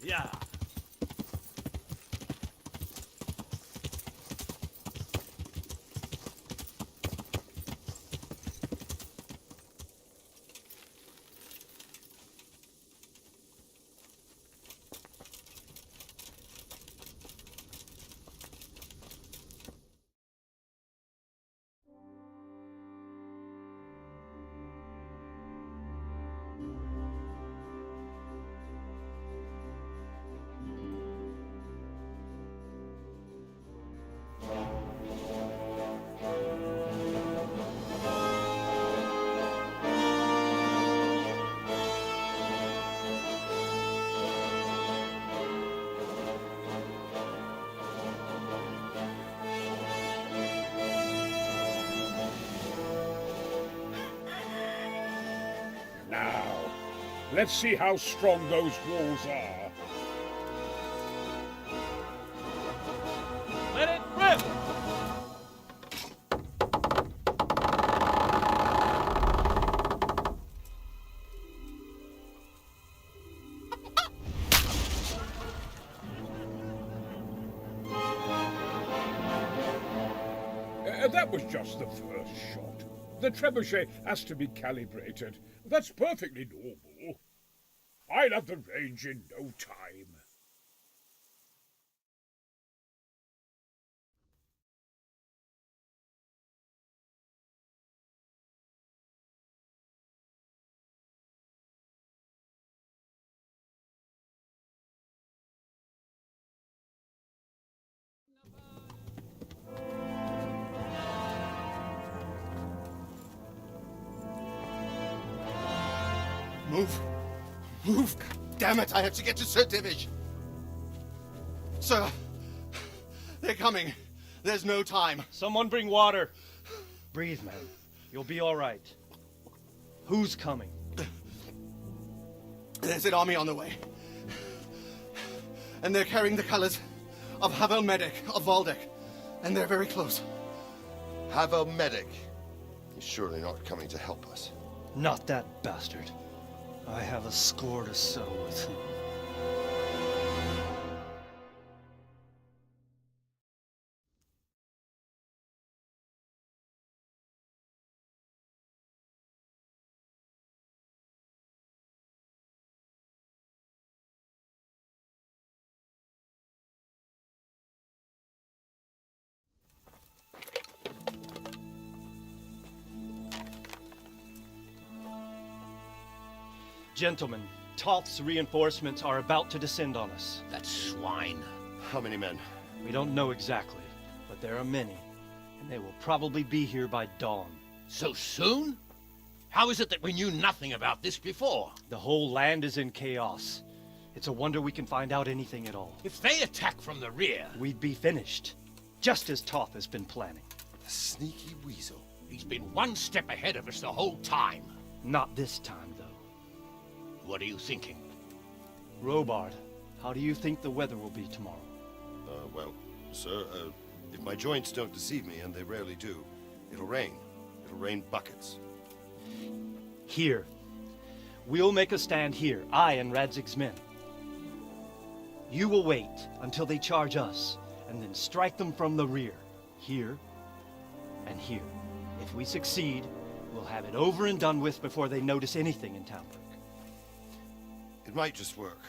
Yeah. Now, let's see how strong those walls are. Let it rip! That was just the first shot. The trebuchet has to be calibrated. That's perfectly normal. I'll have the range in no time. Move! Move! God damn it, I have to get to Sir Divish! Sir, they're coming. There's no time. Someone bring water. Breathe, man. You'll be all right. Who's coming? There's an army on the way. And they're carrying the colors of Havel Medic of Valdek. And they're very close. Havel Medic. He's surely not coming to help us. Not that bastard. I have a score to settle with him. Gentlemen, Toth's reinforcements are about to descend on us. That swine. How many men? We don't know exactly, but there are many, and they will probably be here by dawn. So soon? How is it that we knew nothing about this before? The whole land is in chaos. It's a wonder we can find out anything at all. If they attack from the rear, We'd be finished, just as Toth has been planning. The sneaky weasel. he's been one step ahead of us the whole time. Not this time, though. What are you thinking? Robard, how do you think the weather will be tomorrow? Well, sir, if my joints don't deceive me, and they rarely do, it'll rain. It'll rain buckets. Here. We'll make a stand here, I and Radzig's men. You will wait until they charge us, and then strike them from the rear. Here and here. If we succeed, we'll have it over and done with before they notice anything in Talbrook. It might just work.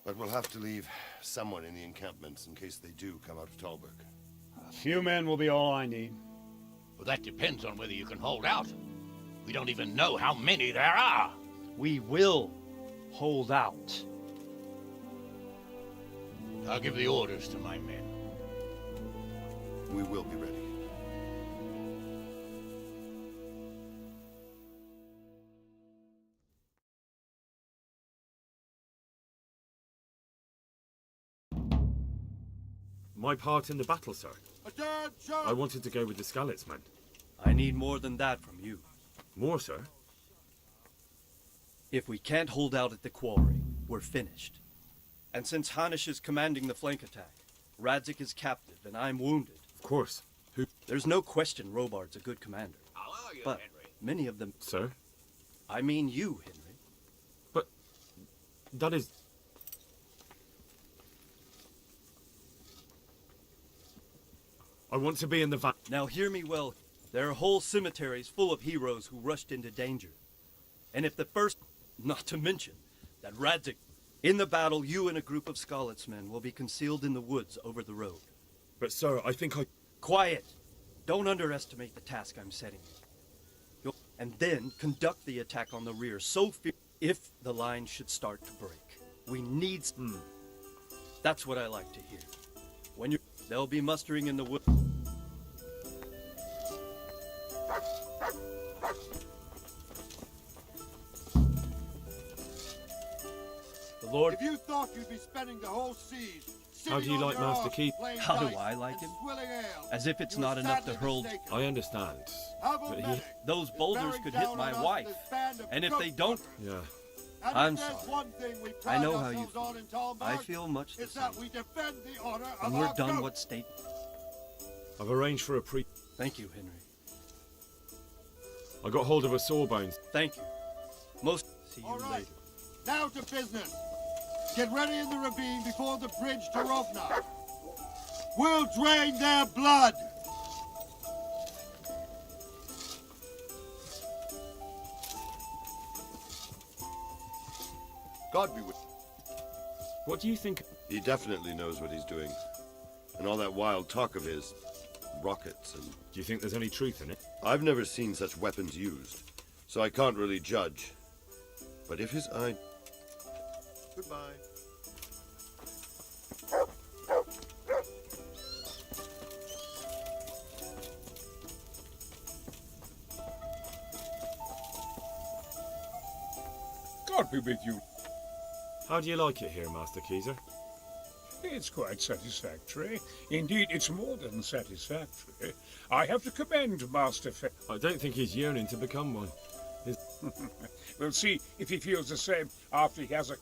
But we'll have to leave someone in the encampments in case they do come out of Talbrook. A few men will be all I need. Well, that depends on whether you can hold out. We don't even know how many there are. We will hold out. I'll give the orders to my men. We will be ready. My part in the battle, sir. Attention! I wanted to go with the Skalitz men. I need more than that from you. More, sir? If we can't hold out at the quarry, we're finished. And since Hanish is commanding the flank attack, Radzik is captive and I'm wounded. Of course. Who? There's no question Robard's a good commander. How are you, But Henry? many of them... Sir? I mean you, Henry. But... that is... I want to be in the van. Now hear me well. There are whole cemeteries full of heroes who rushed into danger. And if the first... Not to mention that Radzik... In the battle, you and a group of Skalitz men will be concealed in the woods over the road. But, sir, I think I... Quiet! Don't underestimate the task I'm setting you. And then conduct the attack on the rear so if the line should start to break. We need... That's what I like to hear. When you... They'll be mustering in the woods. The Lord... If you thought you'd be spending the whole siege How do you like Master Keith? How do I like him? As if it's not enough to hurl... I understand. But he... Those boulders could hit my wife. And if they don't... Yeah. I'm sorry. I know how you feel. I feel much the same. When we're done, what state... I've arranged for a pre... Thank you, Henry. I got hold of a sawbones. Thank you. Most... See you All right. later. Now to business. Get ready in the ravine before the bridge to Rovna. We'll drain their blood. God be with What do you think? He definitely knows what he's doing. And all that wild talk of his, rockets and... Do you think there's any truth in it? I've never seen such weapons used, so I can't really judge. But if his eye... Goodbye. God be with you. How do you like it here, Master Keyser? It's quite satisfactory. Indeed, it's more than satisfactory. I have to commend Master Fe... I don't think he's yearning to become one. We'll see if he feels the same after he has a...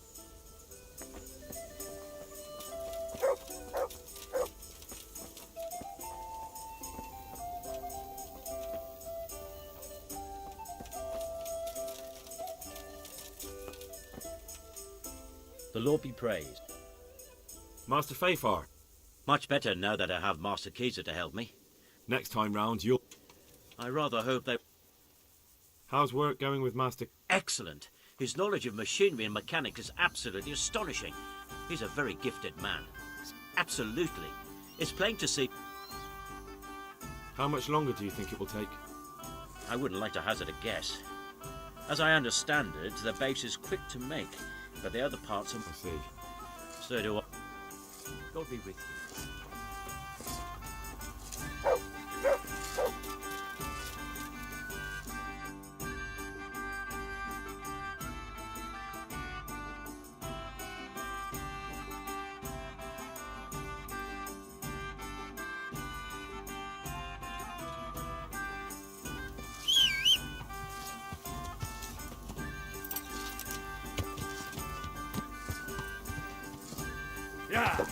The Lord be praised. Master Fafar, Much better now that I have Master Keyser to help me. next time round you'll... I rather hope they... How's work going with Master... Excellent. His knowledge of machinery and mechanics is absolutely astonishing. He's a very gifted man. Absolutely. It's plain to see... How much longer do you think it will take? I wouldn't like to hazard a guess. As I understand it, the base is quick to make, but the other parts are... I see. So do I. God be with you. Yeah.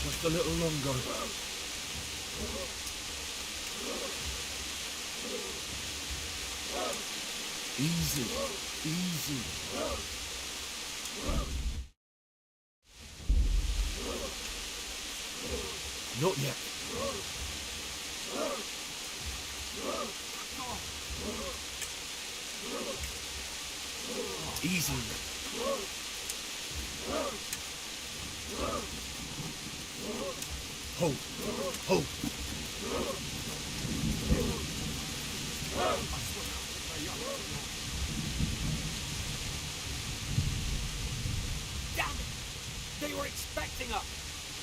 Just a little longer. Easy, easy. Not yet. Easy. Hold, hold. Damn it! They were expecting us!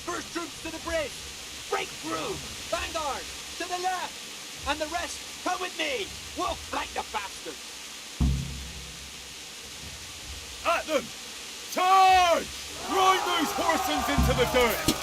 First troops to the bridge! Break through! Vanguard! To the left! And the rest, come with me! We'll flank the bastards! At them! Charge! Ride those horses into the dirt!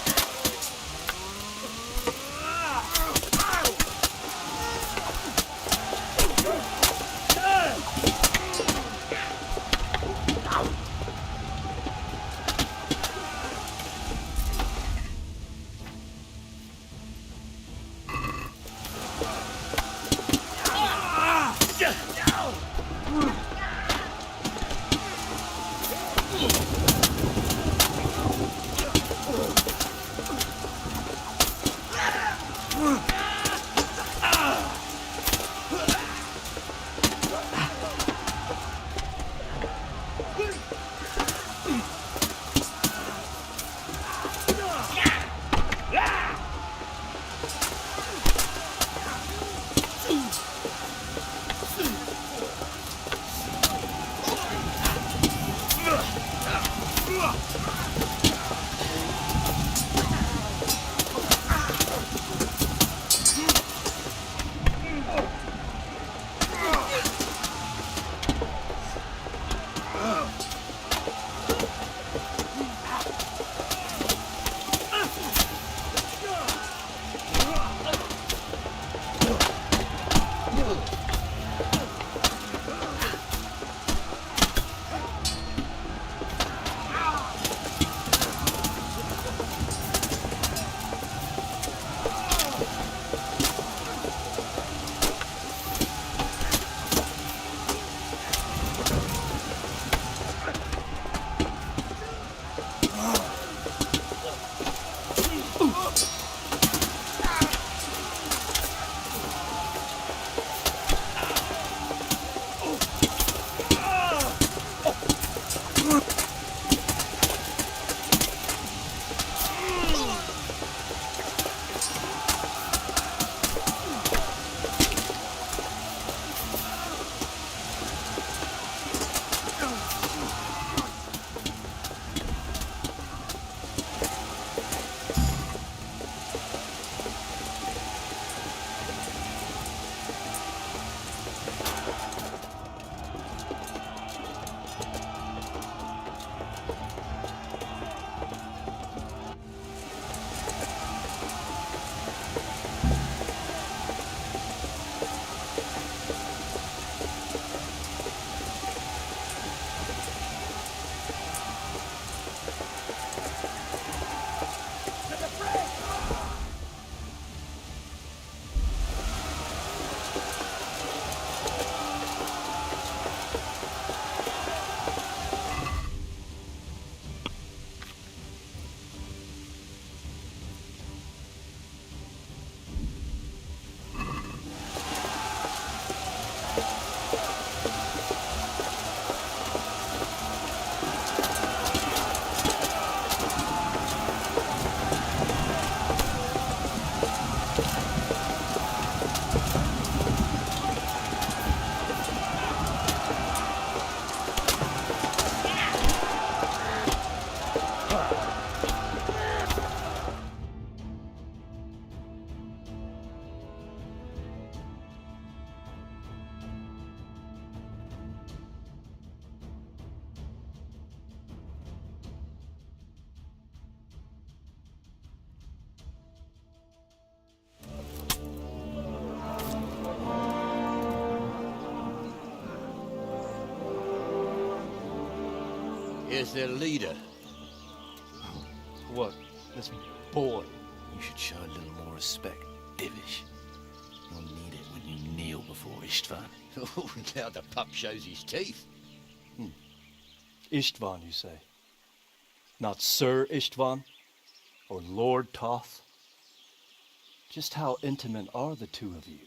Here's their leader. What? This boy? You should show a little more respect, Divish. You'll need it when you kneel before Istvan. Oh, now the pup shows his teeth. Istvan, you say? Not Sir Istvan? Or Lord Toth? Just how intimate are the two of you?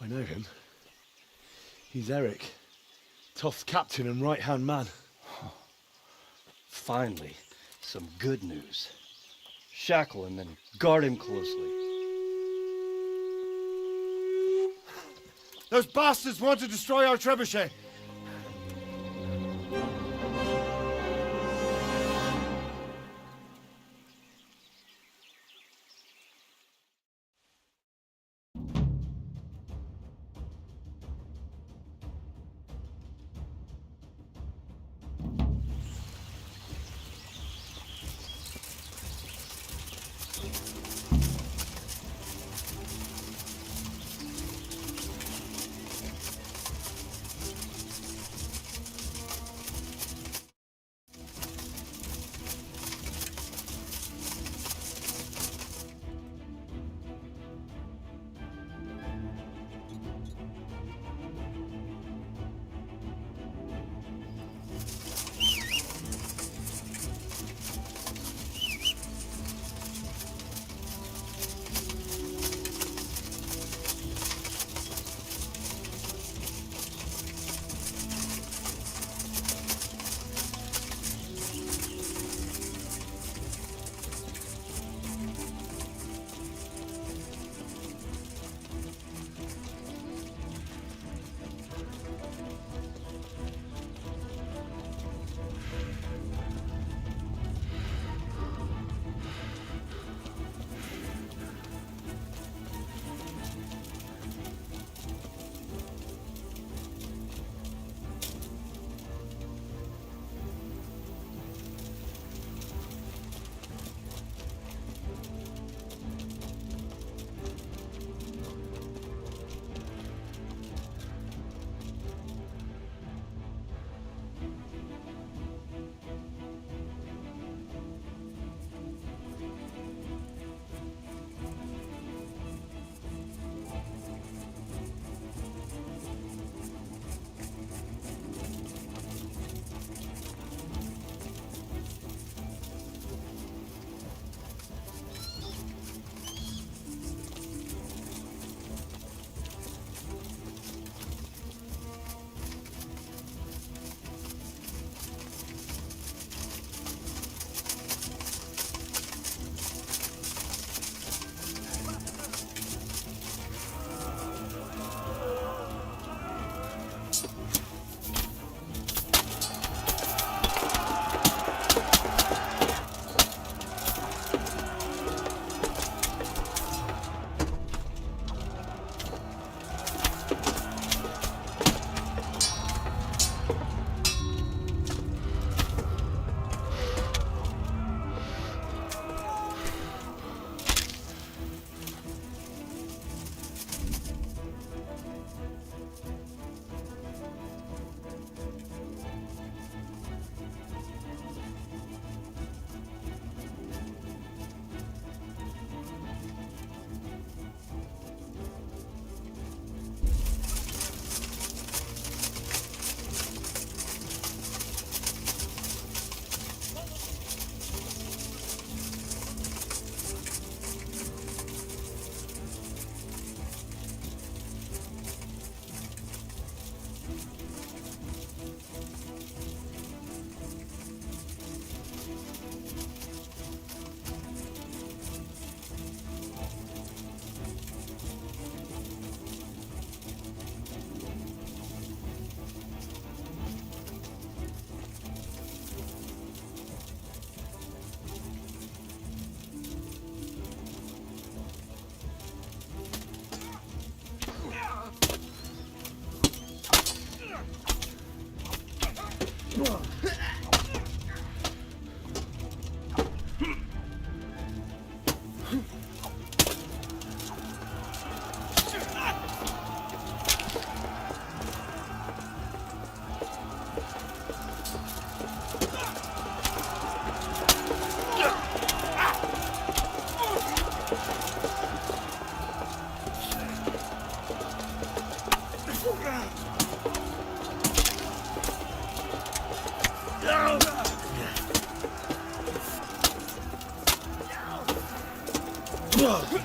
I know him. He's Eric, Toth's captain and right-hand man. Finally, some good news. Shackle him and guard him closely. Those bastards want to destroy our trebuchet. Well,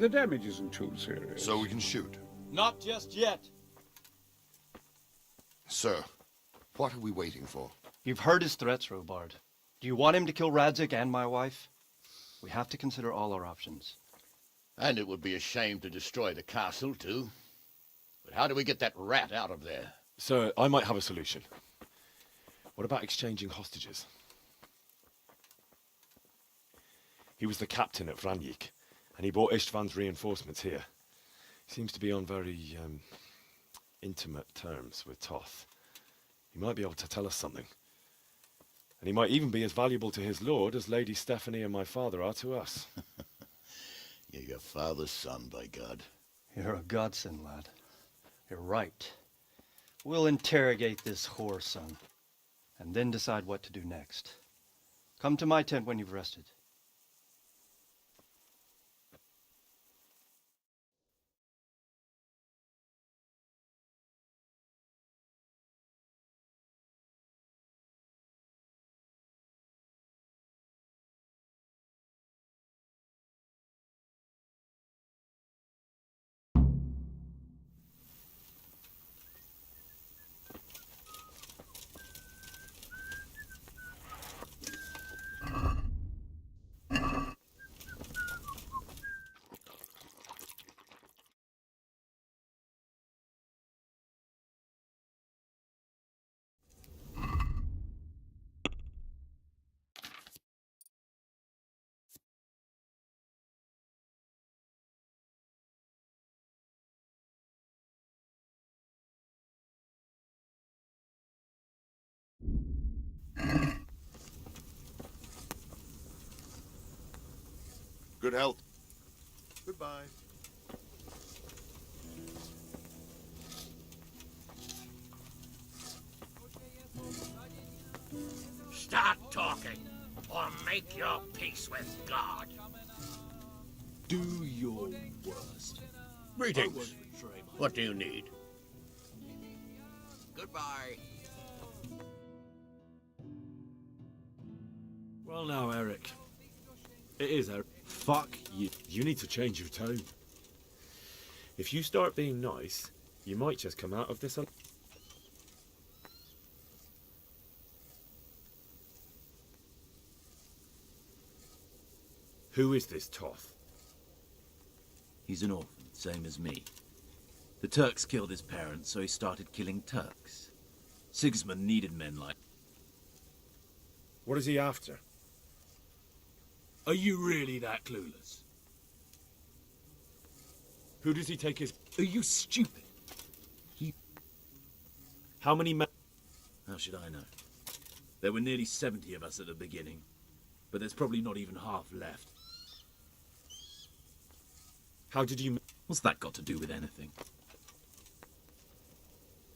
The damage isn't too serious. so we can shoot. Not just yet. Sir, what are we waiting for? You've heard his threats, Robard. Do you want him to kill Radzik and my wife? We have to consider all our options. And it would be a shame to destroy the castle, too. But how do we get that rat out of there? Sir, I might have a solution. What about exchanging hostages? He was the captain at Vranjik, and he brought Istvan's reinforcements here. He seems to be on very, intimate terms with Toth. He might be able to tell us something. And he might even be as valuable to his lord as Lady Stephanie and my father are to us. You're your father's son, by God. You're a godsend, lad. You're right. We'll interrogate this whore, son, and then decide what to do next. Come to my tent when you've rested. Good health. Goodbye. Start talking, or make your peace with God. Do your worst. Greetings. What do you need? Goodbye. Well now, Eric. It is, Eric. Fuck you. You need to change your tone. If you start being nice, you might just come out of this. Who is this Toth? He's an orphan, same as me. The Turks killed his parents, so he started killing Turks. Sigismund needed men like... What is he after? Are you really that clueless? Who does he take his... Are you stupid? How many men... How should I know? There were nearly 70 of us at the beginning, but there's probably not even half left. How did you... What's that got to do with anything?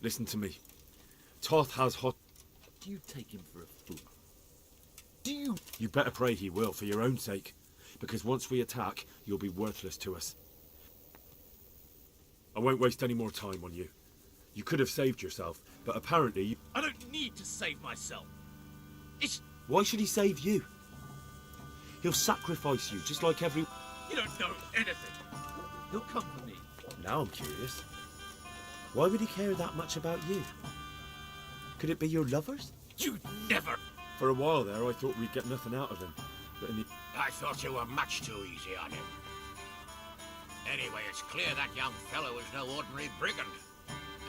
Listen to me. Toth has hot... Do you take him for a fool? Do you... You better pray he will, for your own sake. Because once we attack, you'll be worthless to us. I won't waste any more time on you. You could have saved yourself, but apparently you... I don't need to save myself. Why should he save you? He'll sacrifice you, just like every... You don't know anything. He'll come for me. Now I'm curious. Why would he care that much about you? Could it be your lovers? You never... For a while there, I thought we'd get nothing out of him. But in the... I thought you were much too easy on him. Anyway, it's clear that young fellow is no ordinary brigand.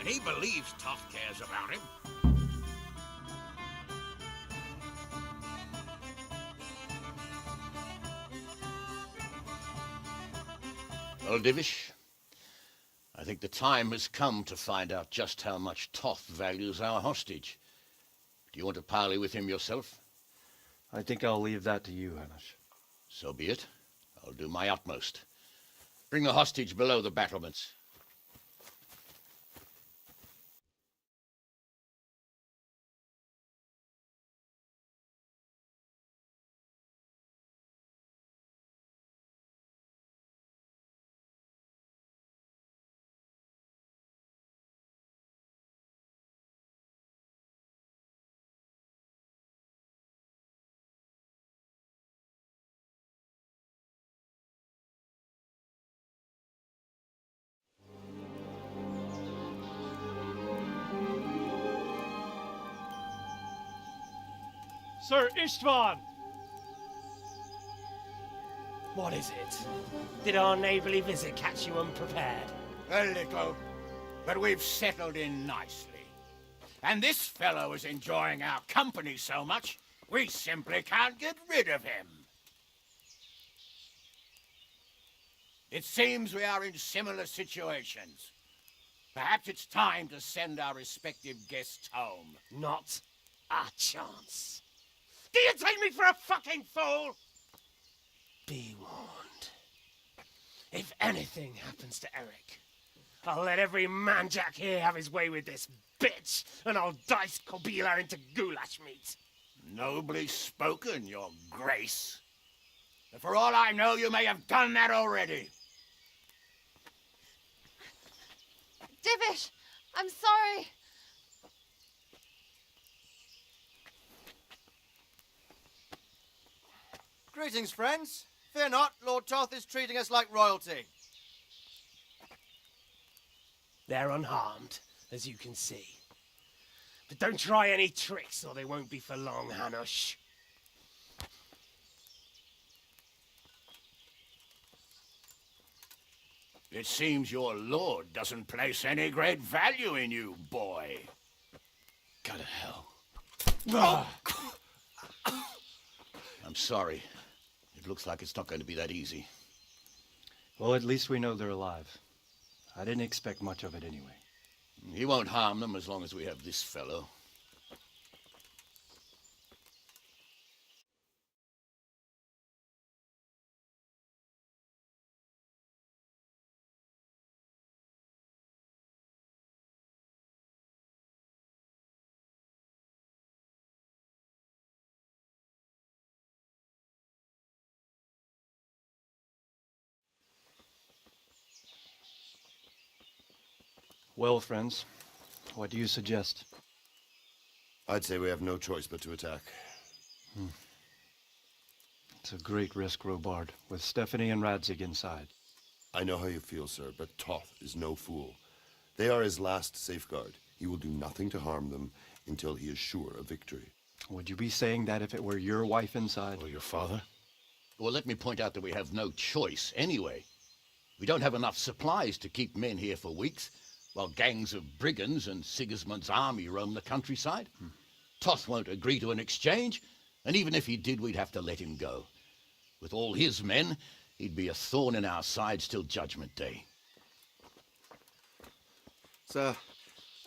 And he believes Toth cares about him. Well, Divish, I think the time has come to find out just how much Toth values our hostage. Do you want to parley with him yourself? I think I'll leave that to you, Hamish. So be it. I'll do my utmost. Bring the hostage below the battlements. Sir Istvan! What is it? Did our neighbourly visit catch you unprepared? A little, but we've settled in nicely. And this fellow is enjoying our company so much, we simply can't get rid of him. It seems we are in similar situations. Perhaps it's time to send our respective guests home. Not a chance. Do you take me for a fucking fool? Be warned. If anything happens to Eric, I'll let every manjack here have his way with this bitch, and I'll dice Kobila into goulash meat. Nobly spoken, Your Grace. But for all I know, you may have done that already. Divish, I'm sorry. Greetings, friends. Fear not, Lord Toth is treating us like royalty. They're unharmed, as you can see. But don't try any tricks, or they won't be for long, Hanush. It seems your lord doesn't place any great value in you, boy. Go to hell. I'm sorry. It looks like it's not going to be that easy. Well, at least we know they're alive. I didn't expect much of it anyway. He won't harm them as long as we have this fellow. Well, friends, what do you suggest? I'd say we have no choice but to attack. It's a great risk, Robard, with Stephanie and Radzig inside. I know how you feel, sir, but Toth is no fool. They are his last safeguard. He will do nothing to harm them until he is sure of victory. Would you be saying that if it were your wife inside? Or your father? Well, let me point out that we have no choice anyway. We don't have enough supplies to keep men here for weeks, while gangs of brigands and Sigismund's army roam the countryside. Toth won't agree to an exchange, and even if he did, we'd have to let him go. With all his men, he'd be a thorn in our sides till Judgment Day. Sir,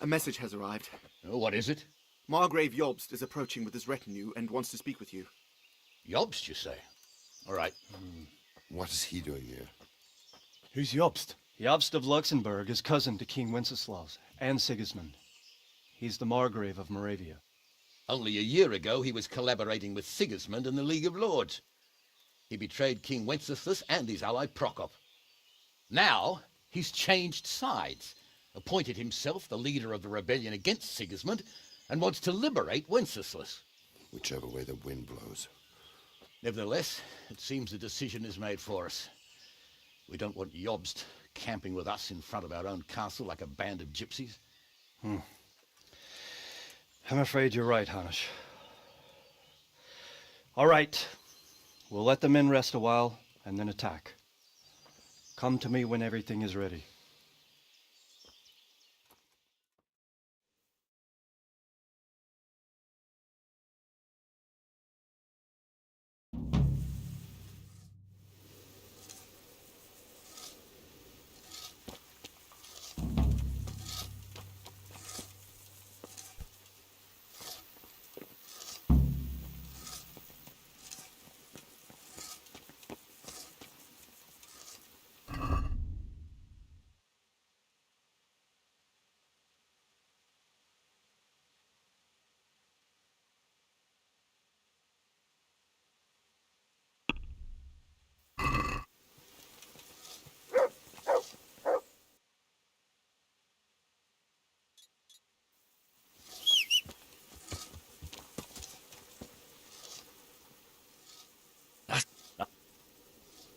a message has arrived. Oh, what is it? Margrave Jobst is approaching with his retinue and wants to speak with you. Jobst, you say? All right. What is he doing here? Who's Jobst? Jobst of Luxembourg is cousin to King Wenceslaus and Sigismund. He's the Margrave of Moravia. Only a year ago, he was collaborating with Sigismund and the League of Lords. He betrayed King Wenceslas and his ally Prokop. Now, he's changed sides, appointed himself the leader of the rebellion against Sigismund, and wants to liberate Wenceslas. whichever way the wind blows. Nevertheless, it seems the decision is made for us. We don't want yobs camping with us in front of our own castle like a band of gypsies. I'm afraid you're right, Hanish. All right. We'll let the men rest a while and then attack. Come to me when everything is ready.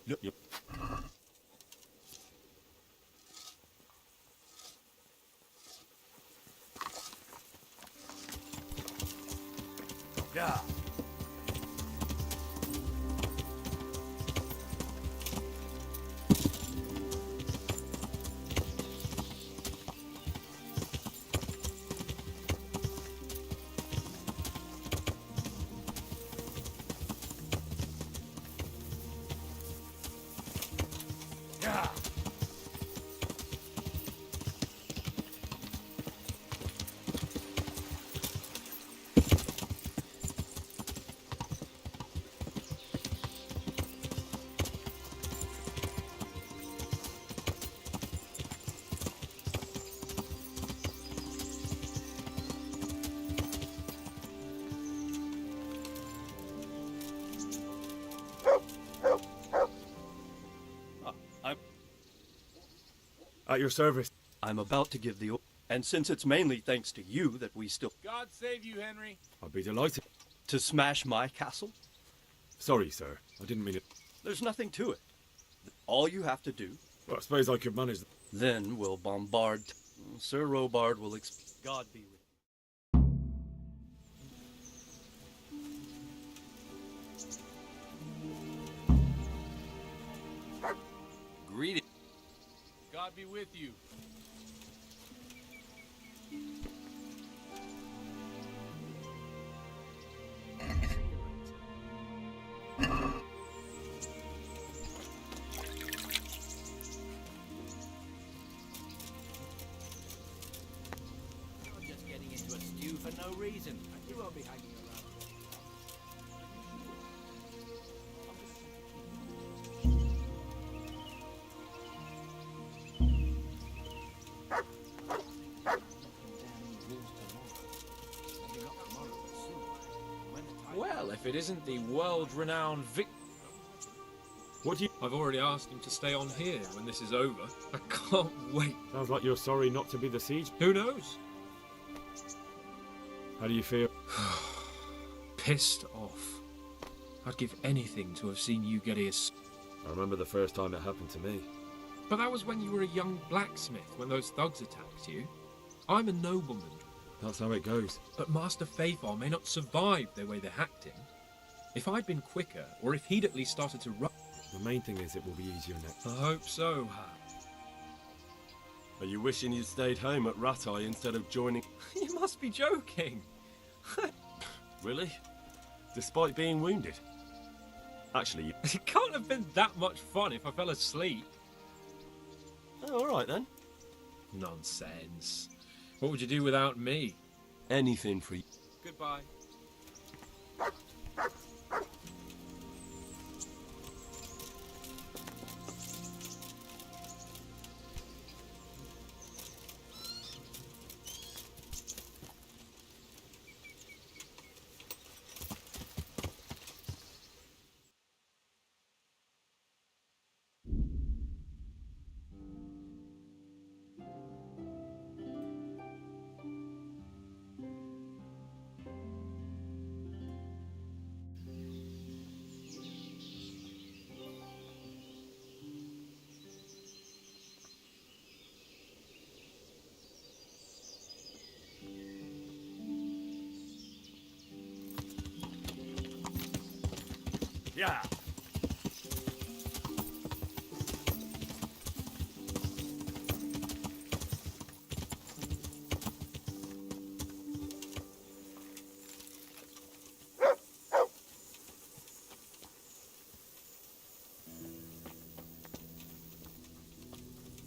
Yep. Yeah. Yeah. At your service. I'm about to give the... And since it's mainly thanks to you that we still... God save you, Henry. I'd be delighted. To smash my castle? Sorry, sir. I didn't mean it. There's nothing to it. All you have to do... Well, I suppose I could manage. Then we'll bombard... Sir Robard will... God be with you. Greeting. God be with you. You're just getting into a stew for no reason. You won't be hanging around. Well, if it isn't the world-renowned Vic... What do you... I've already asked him to stay on here when this is over. I can't wait. Sounds like you're sorry not to be the siege. Who knows? How do you feel? Pissed off. I'd give anything to have seen you get here. I remember the first time it happened to me. But that was when you were a young blacksmith, when those thugs attacked you. I'm a nobleman. That's how it goes. But Master Faithful may not survive the way they hacked him. If I'd been quicker, or if he'd at least started to run... The main thing is it will be easier next. I hope so, Hap. Are you wishing you'd stayed home at Ratai instead of joining... You must be joking. Really? Despite being wounded? Actually, It can't have been that much fun if I fell asleep. Oh, all right then. Nonsense. What would you do without me? Anything for you. Goodbye. Yeah.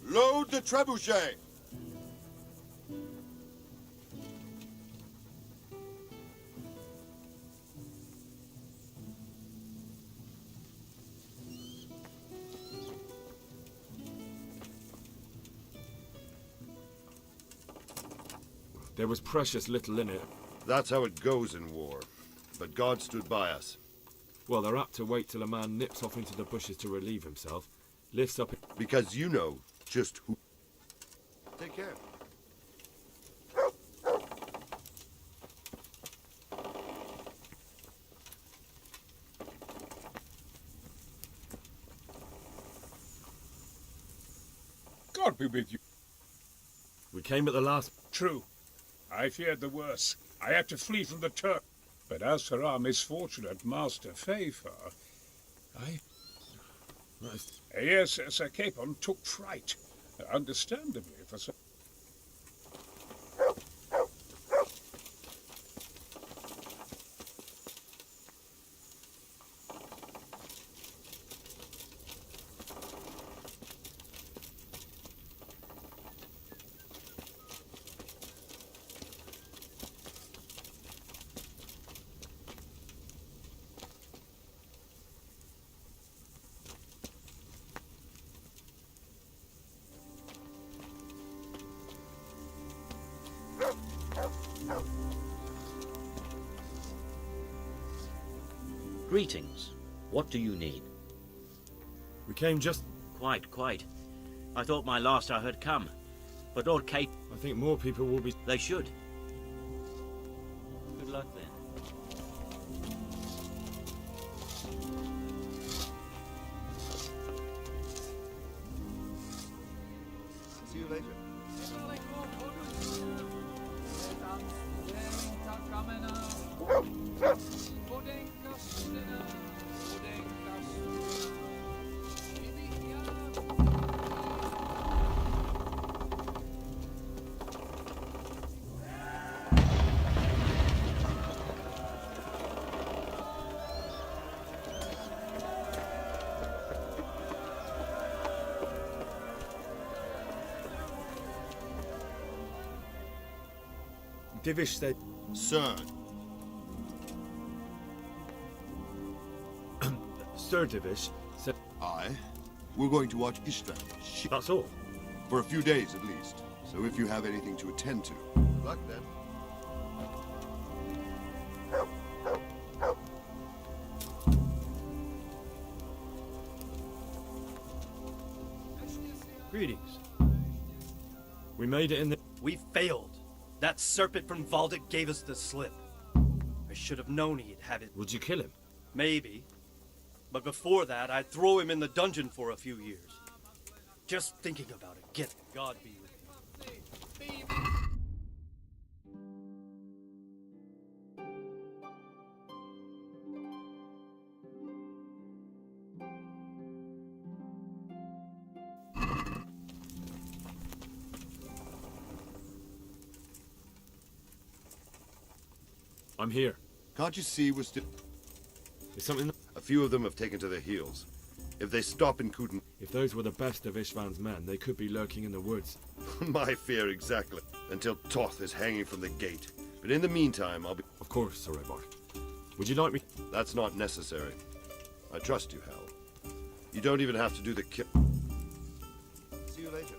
Load the trebuchet! There was precious little in it. That's how it goes in war. But God stood by us. Well, they're apt to wait till a man nips off into the bushes to relieve himself, lifts up... Because you know just who... Take care. God be with you. We came at the last... True. I feared the worst. I had to flee from the Turk. But as for our misfortunate Master Favor, Yes, Sir Capon took fright. Understandably, for so... Greetings. What do you need? We came just... Quite. I thought my last hour had come. But Lord Cape... I think more people will be... They should. Good luck then. See you later. Divish said... Sir. Sir Divish said... We're going to watch Istvan. That's all? For a few days, at least. So if you have anything to attend to... Good luck, then. Greetings. We made it in the... We failed. That serpent from Valdic gave us the slip. I should have known he'd have it. Would you kill him? Maybe. But before that, I'd throw him in the dungeon for a few years. Just thinking about it, get God be with you. I'm here. Can't you see we're still... Is something... A few of them have taken to their heels. If they stop in Kuten... If those were the best of Ishvan's men, they could be lurking in the woods. My fear exactly. Until Toth is hanging from the gate. But in the meantime, I'll be... Of course, Sir Eivor. Would you like me... That's not necessary. I trust you, Hal. You don't even have to do the kill. See you later.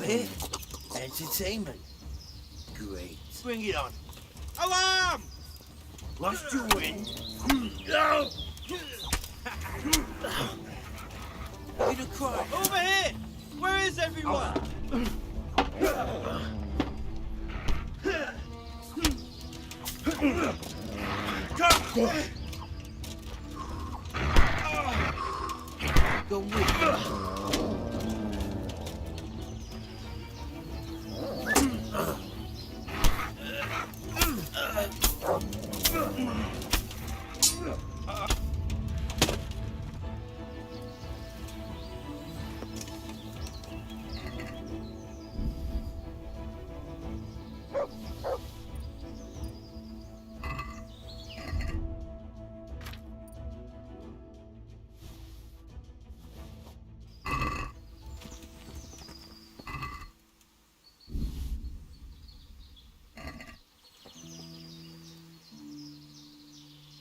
here. Entertainment. Great. Bring it on. Alarm! Lost your wind? No! Way to cry. Over here! Where is everyone? Go with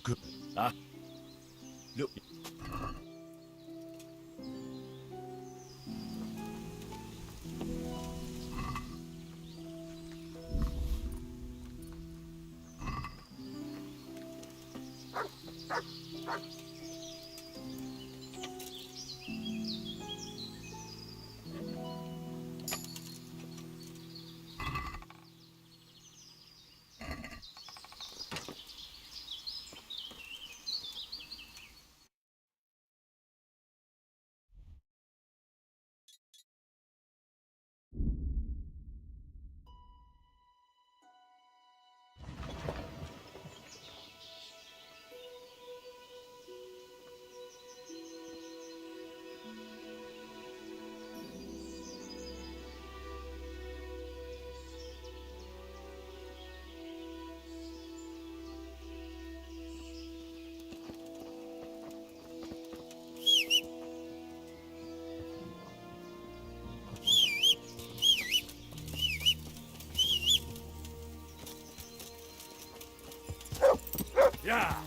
Good. Ah. Look. Yeah.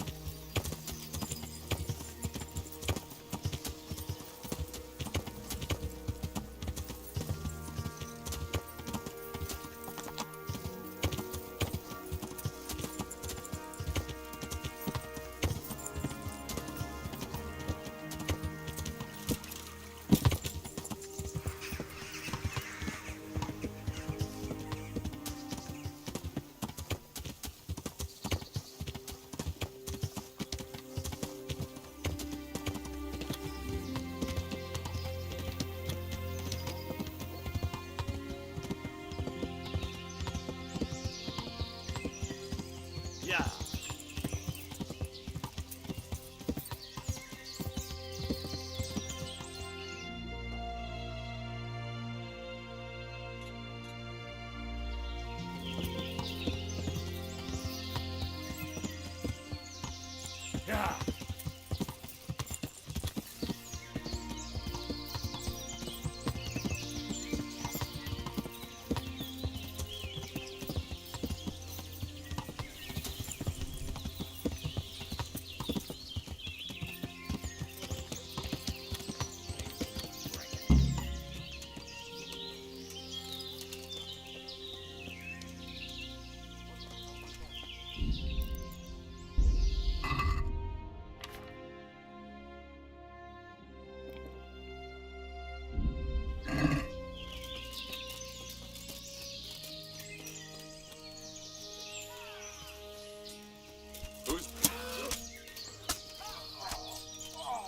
Yeah. Yeah.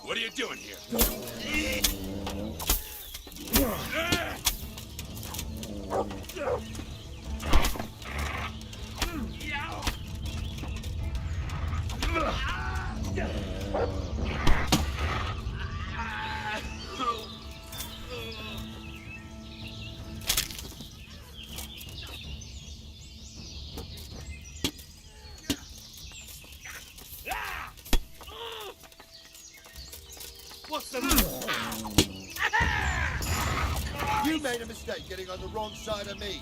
What are you doing here? What's the You made a mistake getting on the wrong side of me.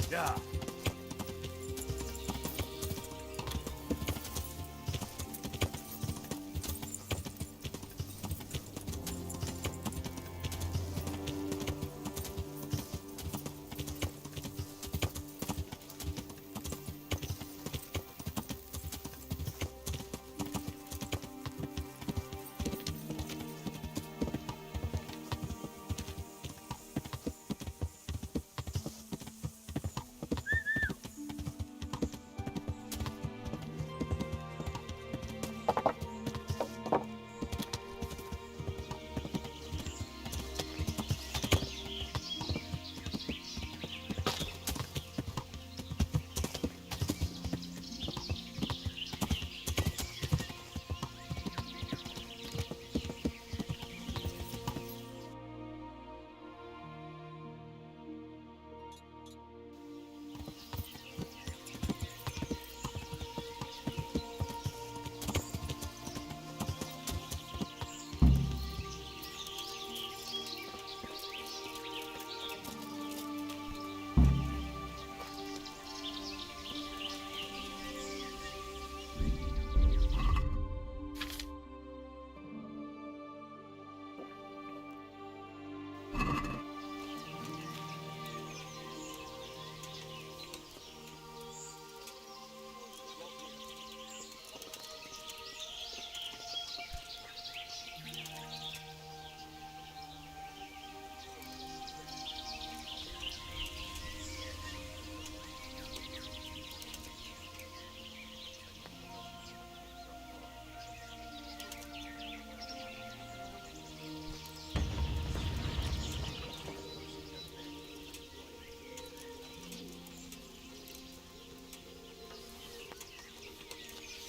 Yeah.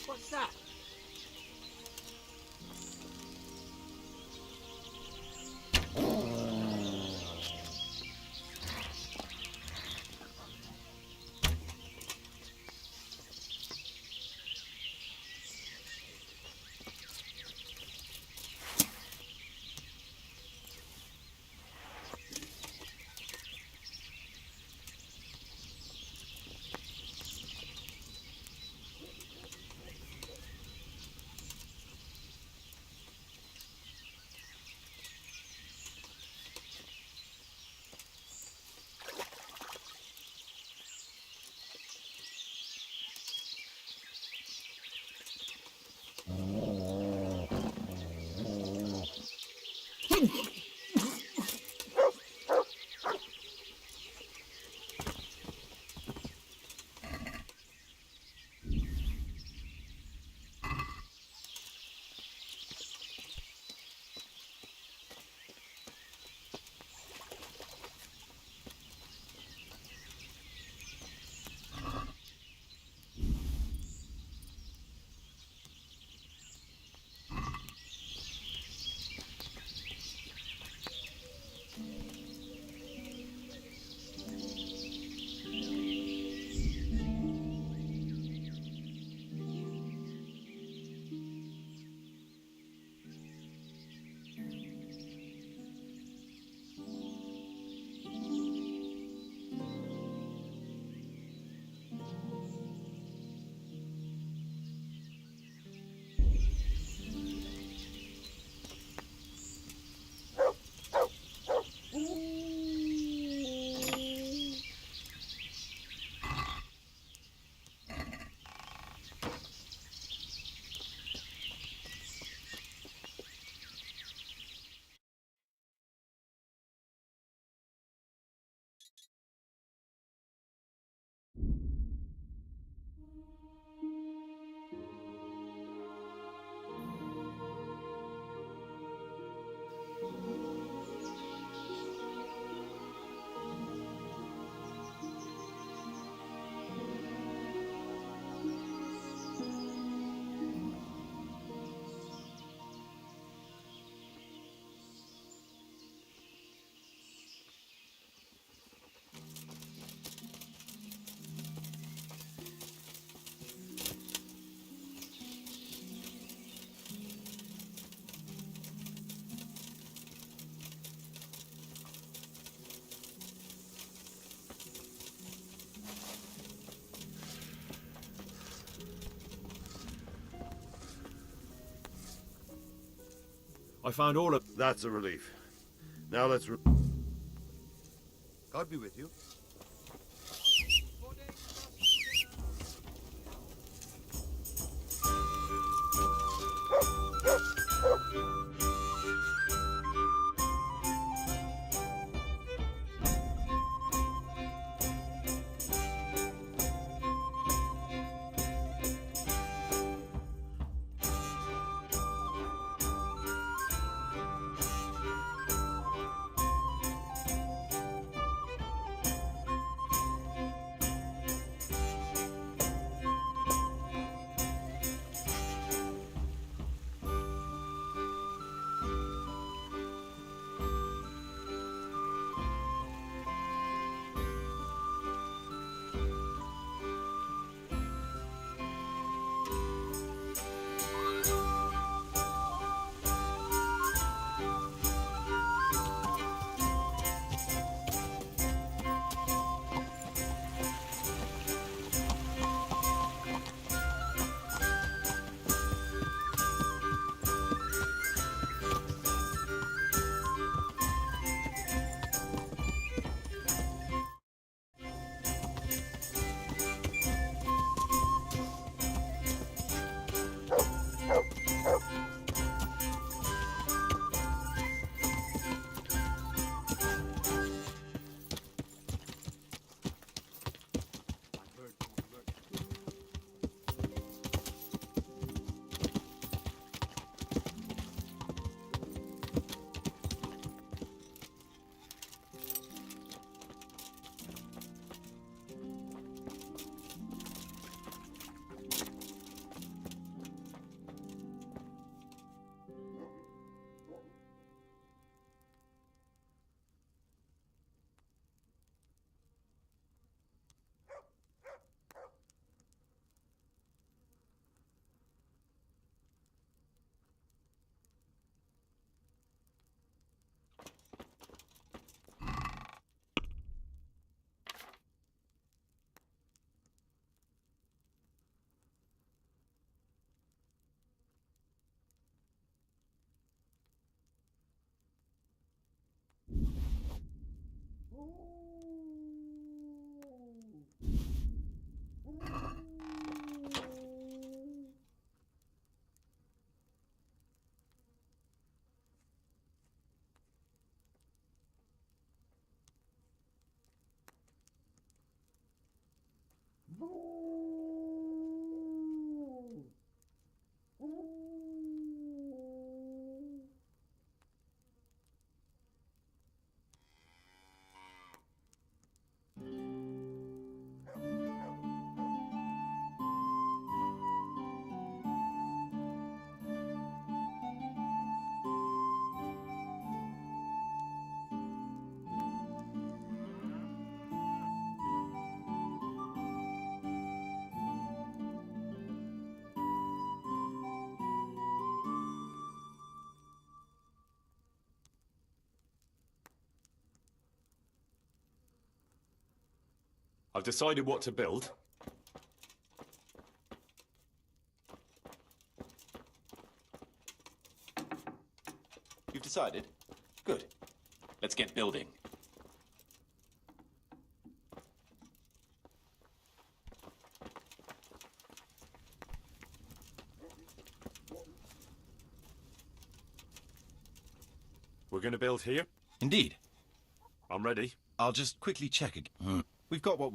What's that? I found all of... That's a relief. Now let's... God be with you. I've decided what to build. You've decided? Good. Let's get building. We're going to build here? Indeed. I'm ready. I'll just quickly check again. We've got what...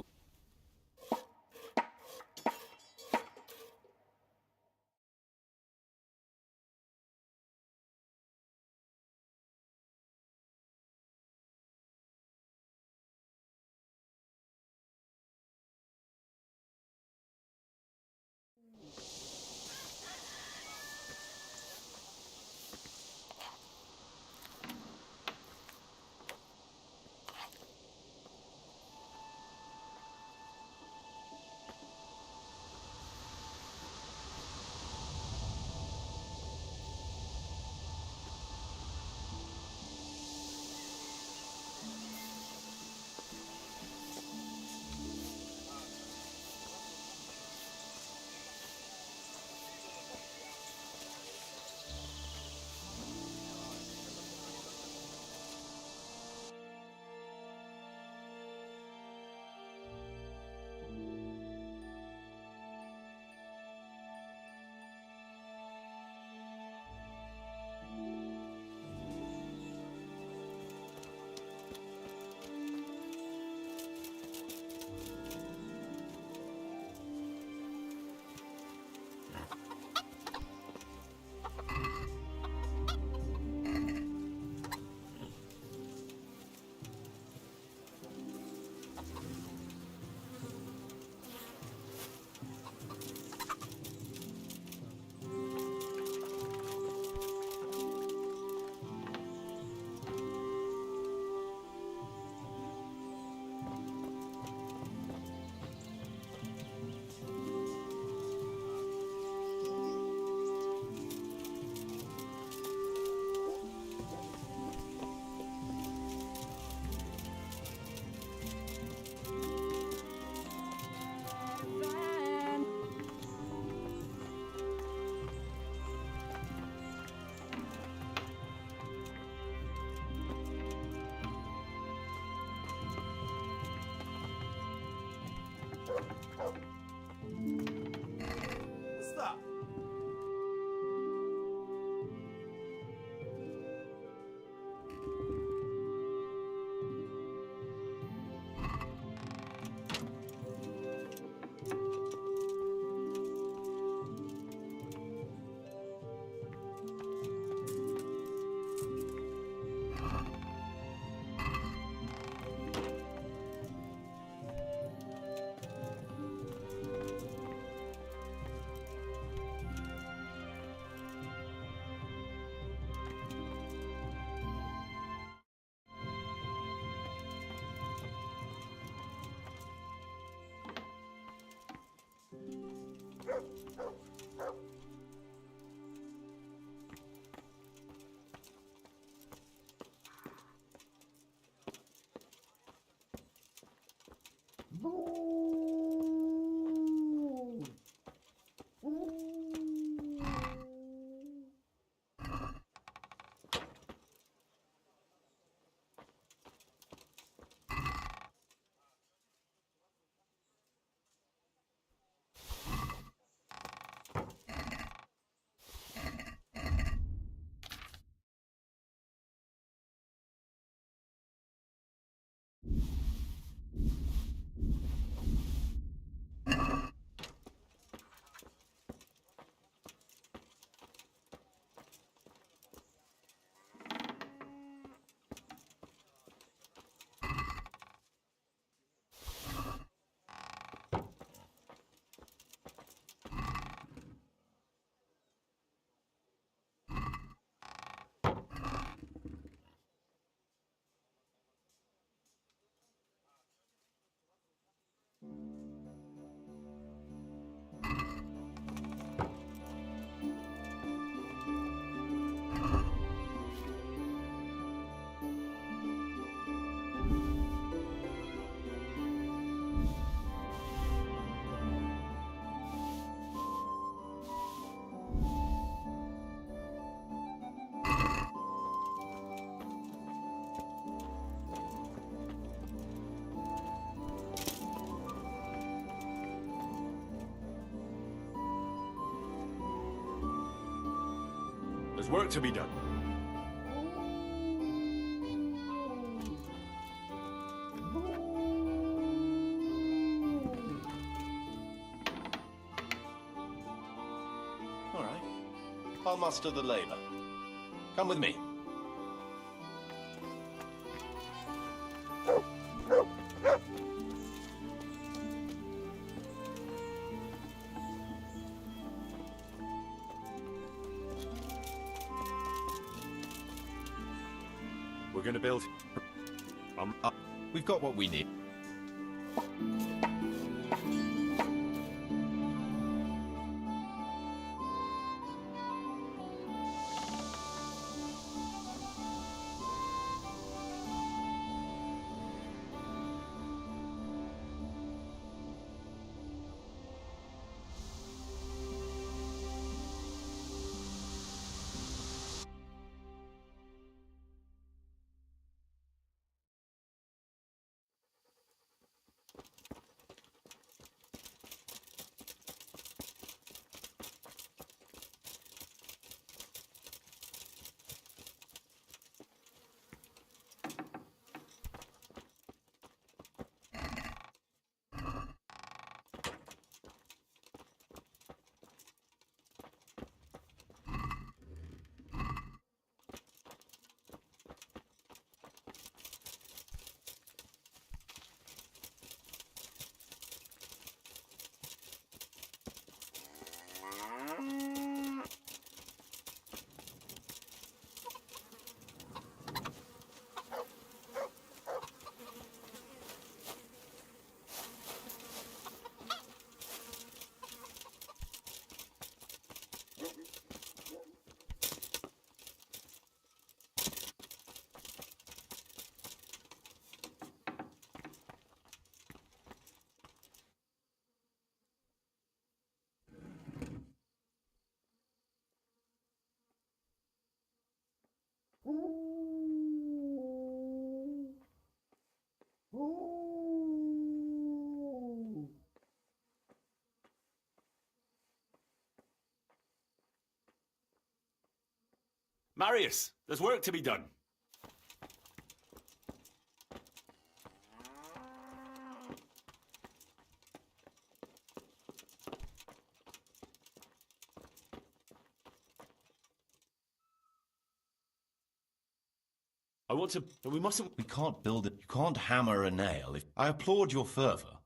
together. There's work to be done. All right. I'll muster the labor. Come with me. We're going to build... We've got what we need. Marius, there's work to be done. I want to... We mustn't... We can't build it. You can't hammer a nail. If I applaud your fervour.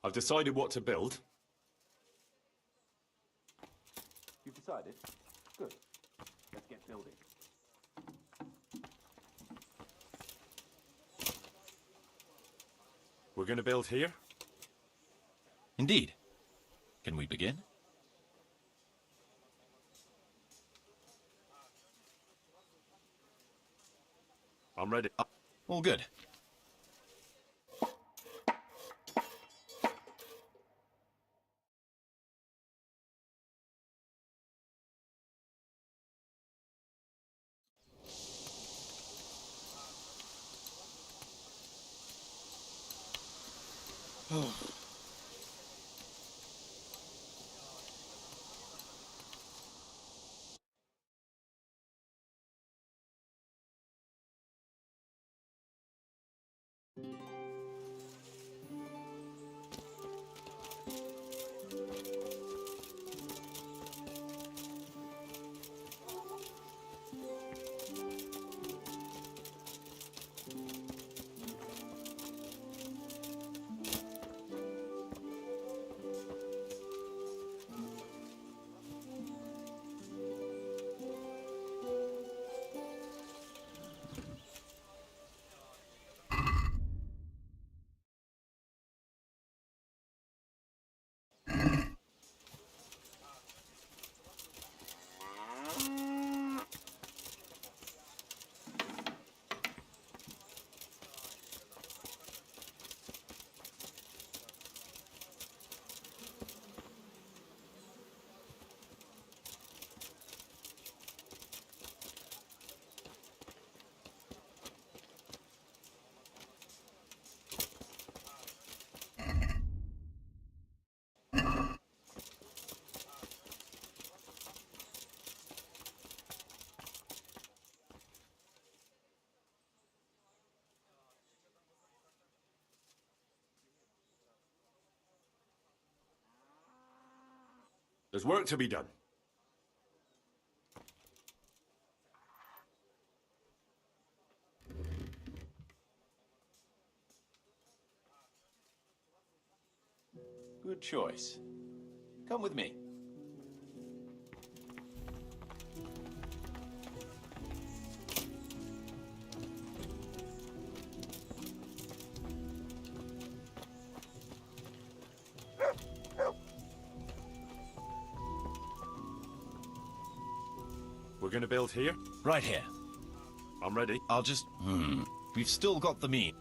I've decided what to build. You've decided? Good. Let's get building. We're going to build here? Indeed. Can we begin? I'm ready. All good. There's work to be done. Good choice. Come with me. We're gonna build here? Right here. I'm ready. I'll just... We've still got the meat.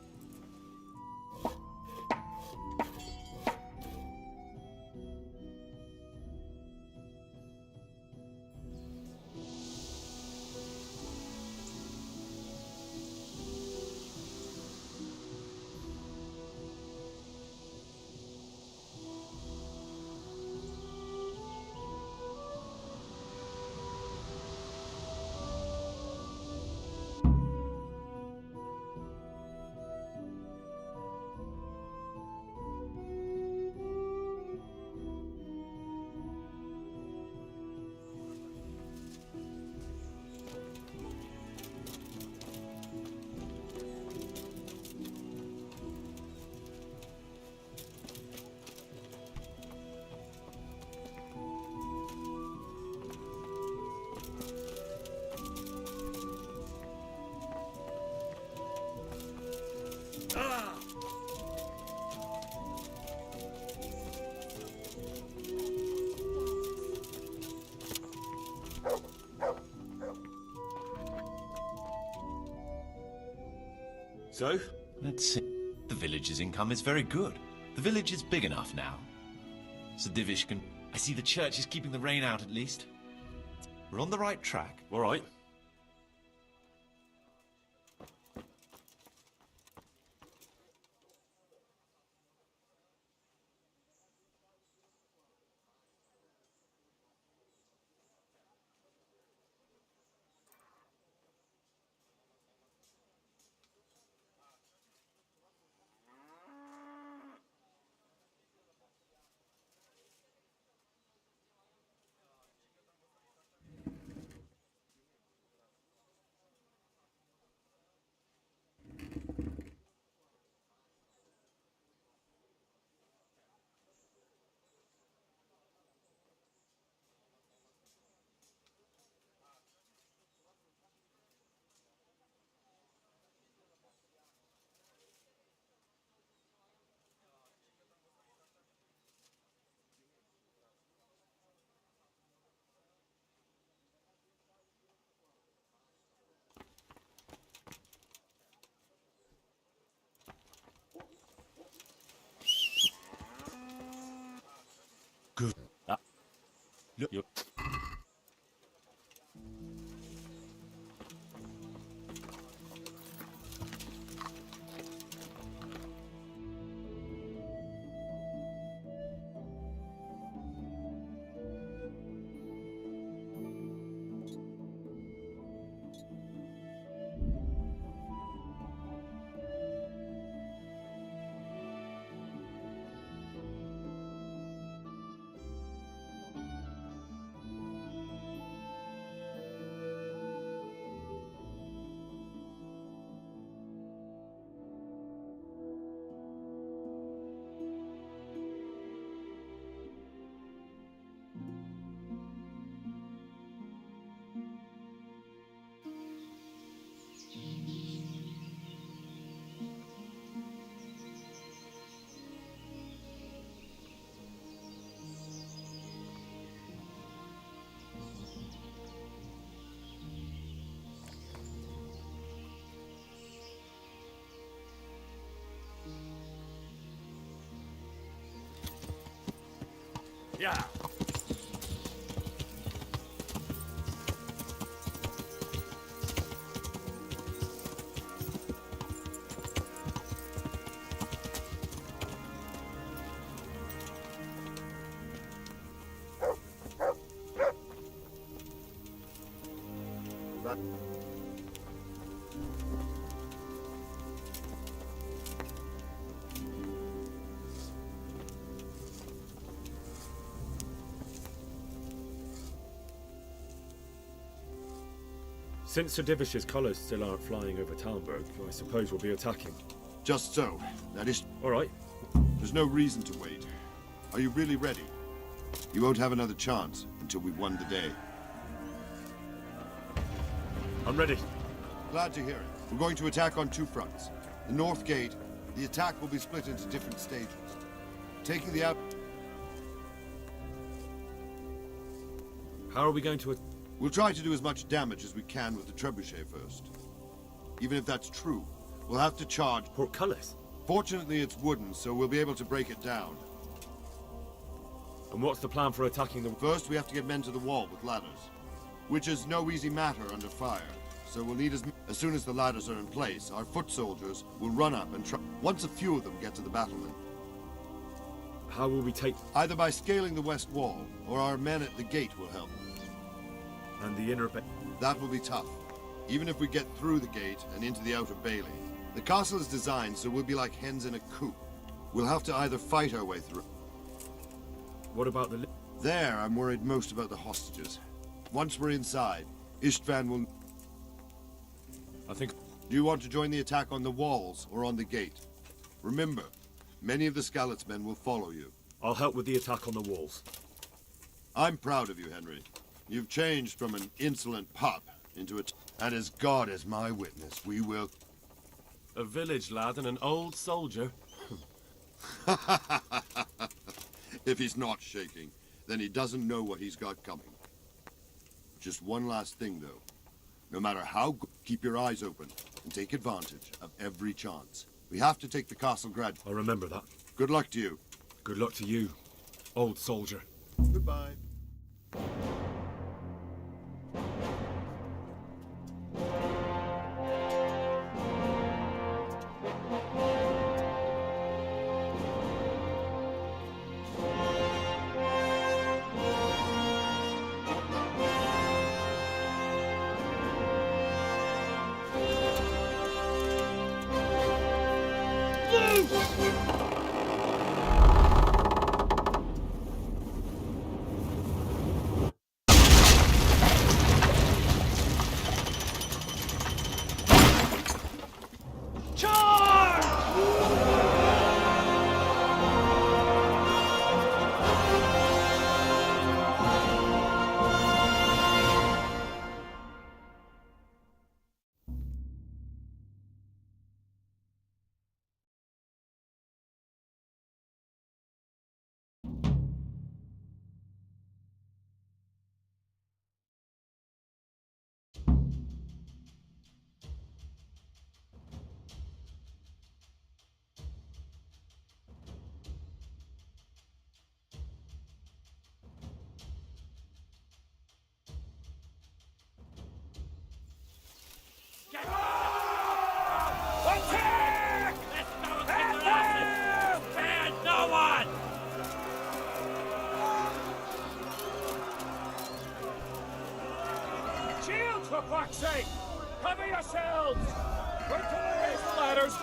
So? Let's see. The village's income is very good. The village is big enough now. So Divish can... I see the church is keeping the rain out at least. We're on the right track. All right. Good. Look, you. Yeah. Since Sir Divish's colours still aren't flying over Talmberg, I suppose we'll be attacking. Just so. That is... All right. There's no reason to wait. Are you really ready? You won't have another chance until we've won the day. I'm ready. Glad to hear it. We're going to attack on 2 fronts. The north gate, the attack will be split into different stages. Taking the out... How are we going to... We'll try to do as much damage as we can with the trebuchet first. Even if that's true, we'll have to charge... Portcullis? Fortunately, it's wooden, so we'll be able to break it down. And what's the plan for attacking the... First, we have to get men to the wall with ladders, which is no easy matter under fire. So we'll need as soon as the ladders are in place, our foot soldiers will run up and try... Once a few of them get to the battlement. How will we take... Either by scaling the west wall, or our men at the gate will help. And the inner... That will be tough, even if we get through the gate and into the outer bailey. The castle is designed so we'll be like hens in a coop. We'll have to either fight our way through... What about the... There, I'm worried most about the hostages. Once we're inside, Istvan will... I think... Do you want to join the attack on the walls or on the gate? Remember, many of the Skalitz men will follow you. I'll help with the attack on the walls. I'm proud of you, Henry. You've changed from an insolent pup into a... And as God is my witness, we will... A village lad and an old soldier. If he's not shaking, then he doesn't know what he's got coming. Just one last thing, though. No matter how good, keep your eyes open and take advantage of every chance. We have to take the castle I'll remember that. Good luck to you. Good luck to you, old soldier. Goodbye. For fuck's sake! Cover yourselves! Wait till I raise the ladders!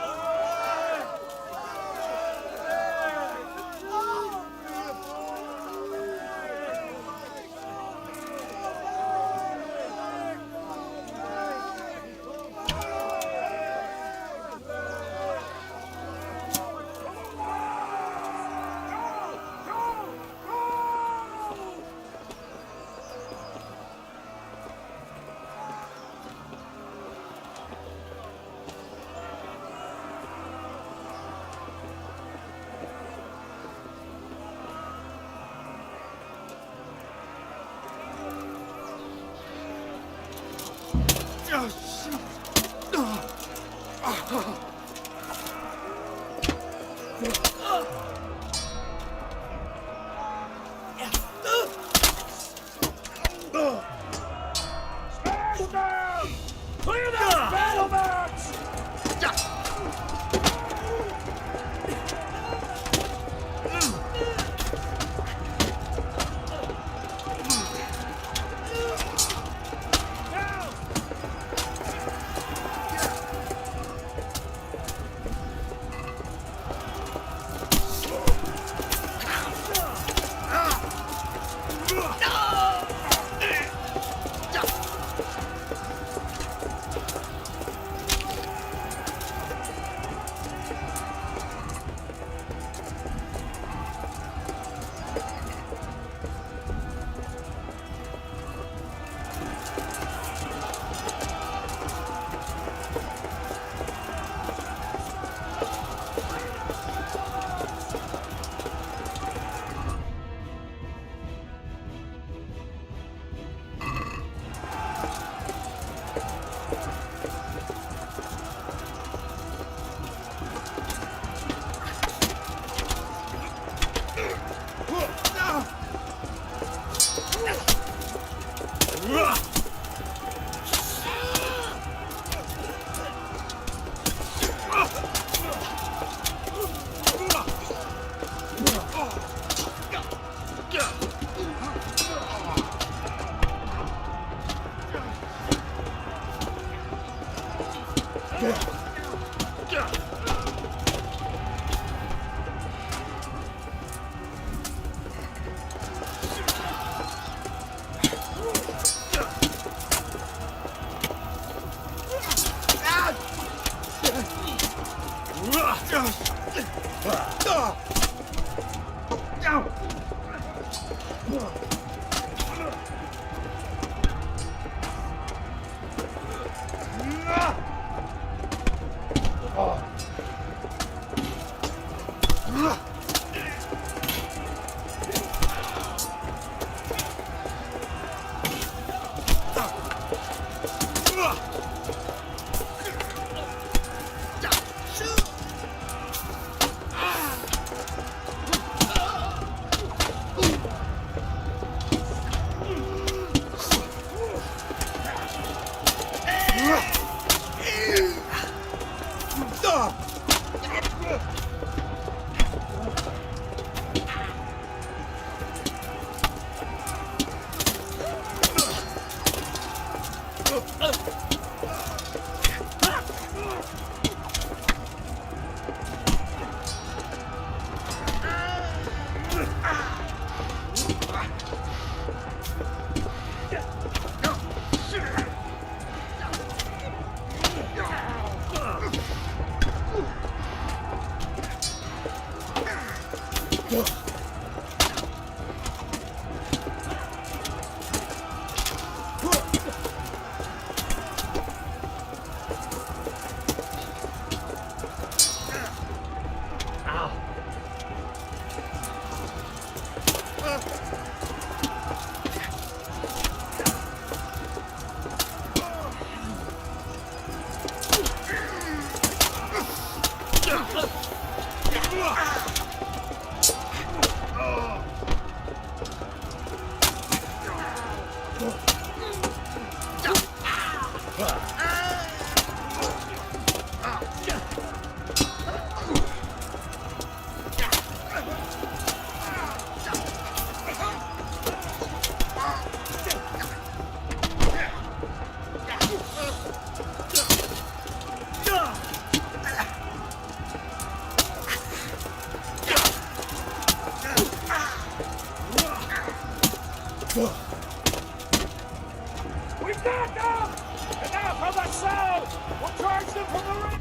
Clear that battle box! We've got them! And now from the south! We'll charge them from the right!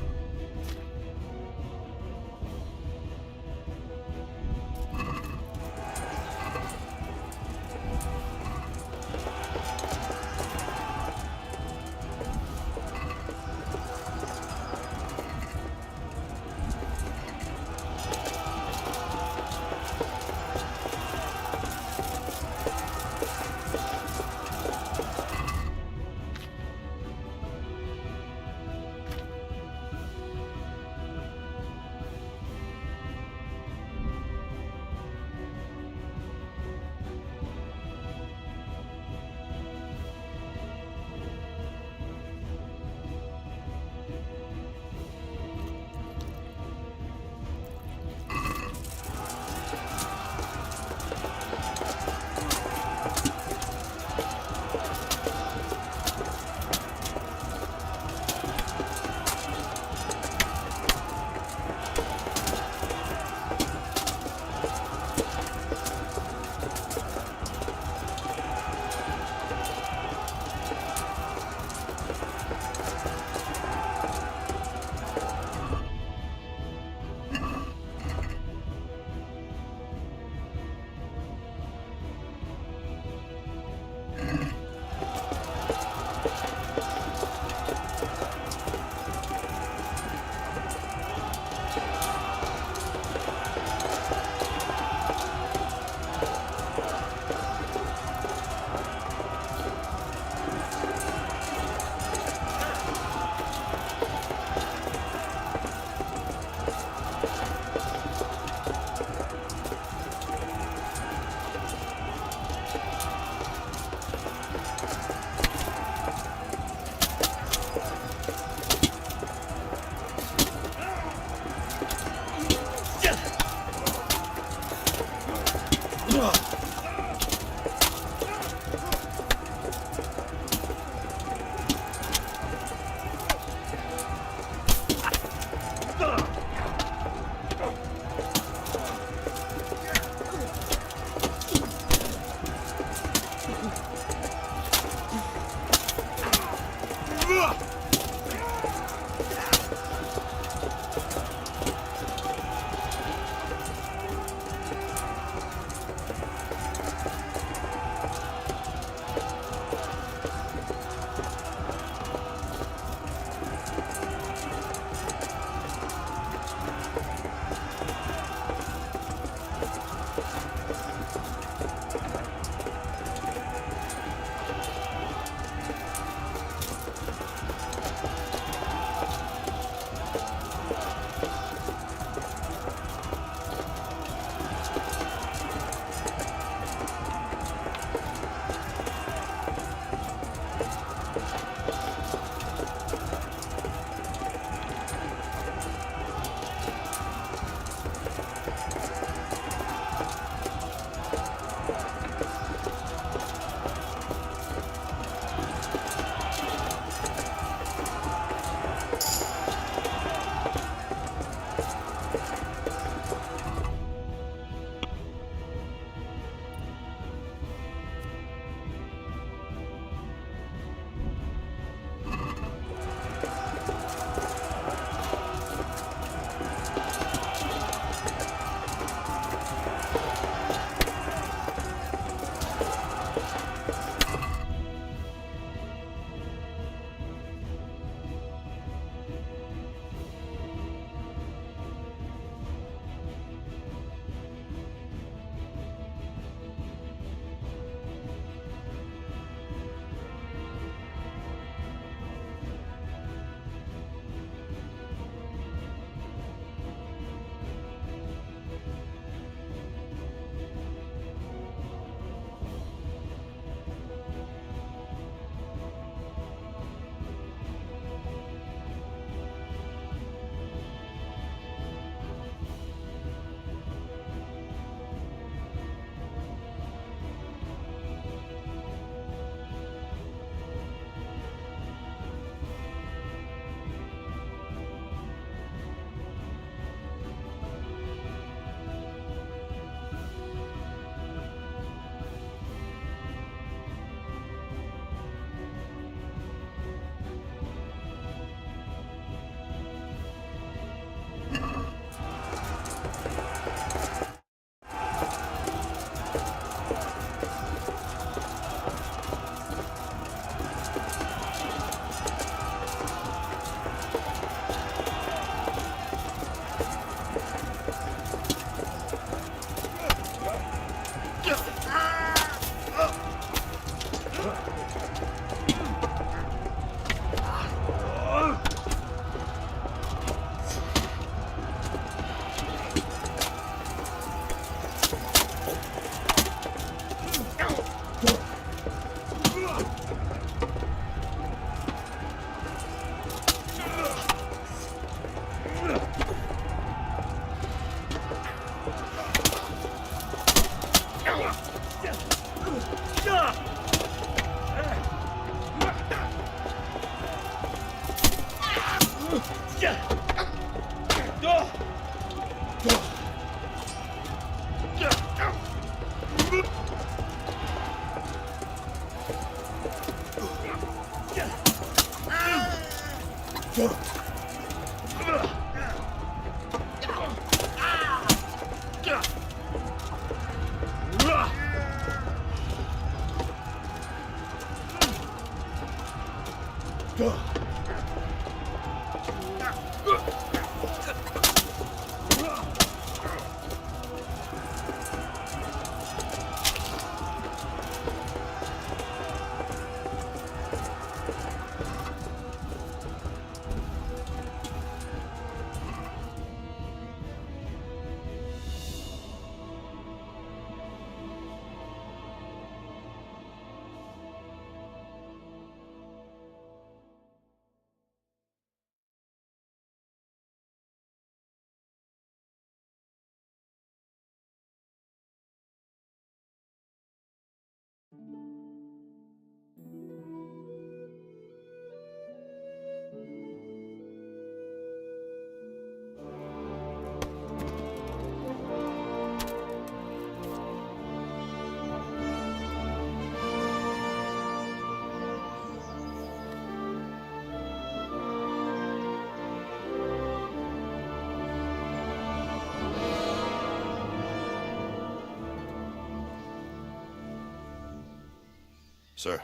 Sir,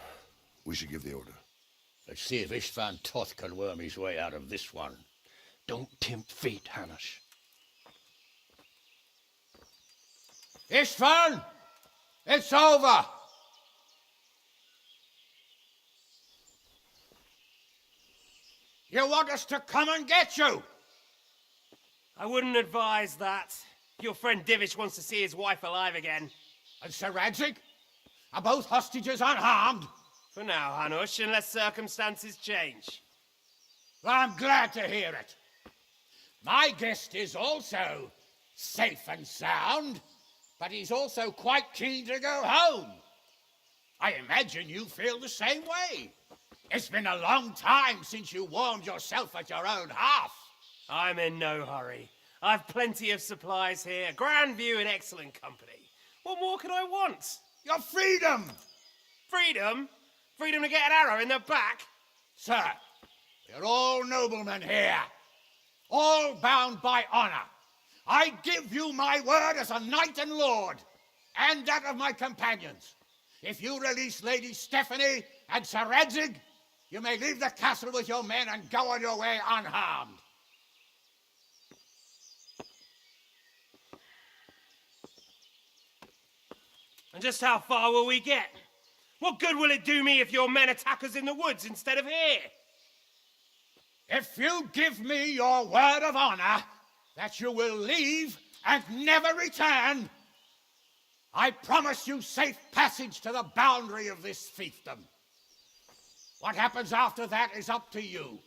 we should give the order. Let's see if Istvan Toth can worm his way out of this one. Don't tempt fate, Hanush. Istvan! It's over! You want us to come and get you? I wouldn't advise that. Your friend Divish wants to see his wife alive again. And Sir Radzig? Are both hostages unharmed? For now, Hanush, unless circumstances change. Well, I'm glad to hear it. My guest is also safe and sound, but he's also quite keen to go home. I imagine you feel the same way. It's been a long time since you warmed yourself at your own hearth. I'm in no hurry. I've plenty of supplies here, grand view and excellent company. What more could I want? Your freedom! Freedom? Freedom to get an arrow in the back? Sir, we're all noblemen here, all bound by honor. I give you my word as a knight and lord, and that of my companions. If you release Lady Stephanie and Sir Radzig, you may leave the castle with your men and go on your way unharmed. And just how far will we get? What good will it do me if your men attack us in the woods instead of here? If you give me your word of honor that you will leave and never return, I promise you safe passage to the boundary of this fiefdom. What happens after that is up to you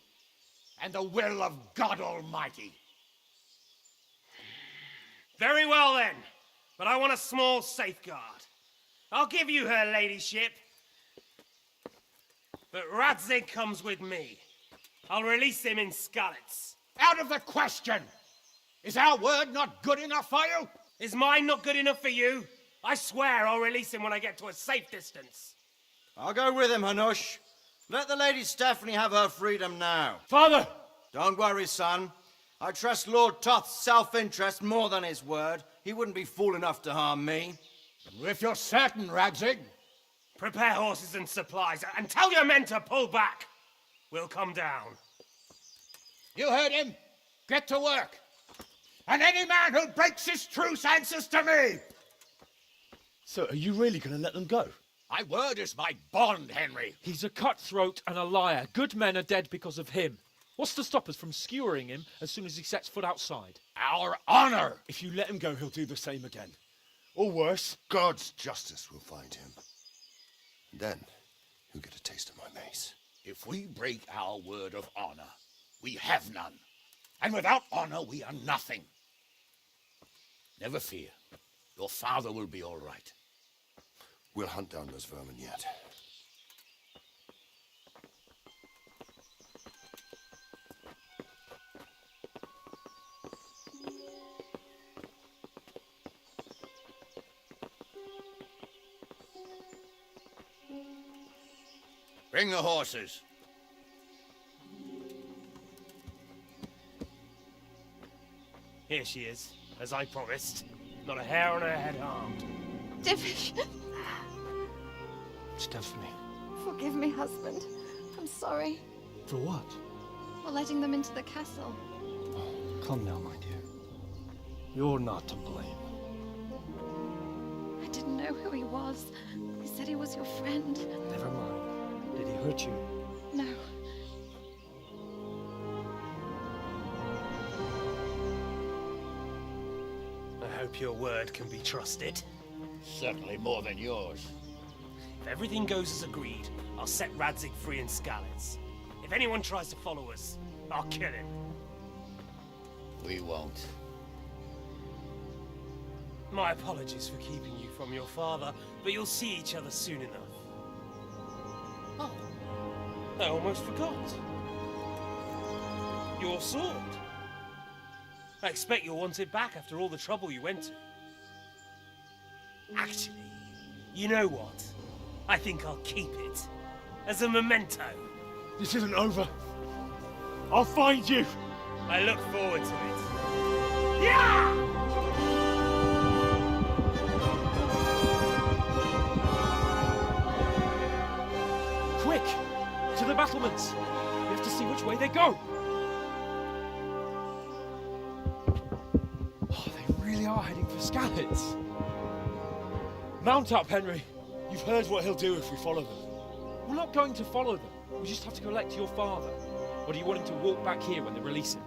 and the will of God Almighty. Very well then, but I want a small safeguard. I'll give you her ladyship, but Radzig comes with me. I'll release him in Skalitz. Out of the question! Is our word not good enough for you? Is mine not good enough for you? I swear I'll release him when I get to a safe distance. I'll go with him, Hanush. Let the Lady Stephanie have her freedom now. Father! Don't worry, son. I trust Lord Toth's self-interest more than his word. He wouldn't be fool enough to harm me. If you're certain, Radzig. Prepare horses and supplies, and tell your men to pull back. We'll come down. You heard him. Get to work. And any man who breaks his truce answers to me. So, are you really going to let them go? My word is my bond, Henry. He's a cutthroat and a liar. Good men are dead because of him. What's to stop us from skewering him as soon as he sets foot outside? Our honor! If you let him go, he'll do the same again. Or worse. God's justice will find him. And then he'll get a taste of my mace. If we break our word of honor, we have none. And without honor, we are nothing. Never fear. Your father will be all right. We'll hunt down those vermin yet. Bring the horses. Here she is, as I promised. Not a hair on her head harmed. Divish! Stephanie. Forgive me, husband. I'm sorry. For what? For letting them into the castle. Come now, my dear. You're not to blame. I didn't know who he was. He said he was your friend. Never mind. Did he hurt you? No. I hope your word can be trusted. Certainly more than yours. If everything goes as agreed, I'll set Radzig free in Skalitz. If anyone tries to follow us, I'll kill him. We won't. My apologies for keeping you from your father, but you'll see each other soon enough. Oh, I almost forgot. Your sword. I expect you'll want it back after all the trouble you went to. Actually, you know what? I think I'll keep it. As a memento. This isn't over. I'll find you. I look forward to it. Yeah! Quick! To the battlements! We have to see which way they go! Oh, they really are heading for Skalitz. Mount up, Henry. You've heard what he'll do if we follow them. We're not going to follow them. We just have to collect your father. Or do you want him to walk back here when they release him?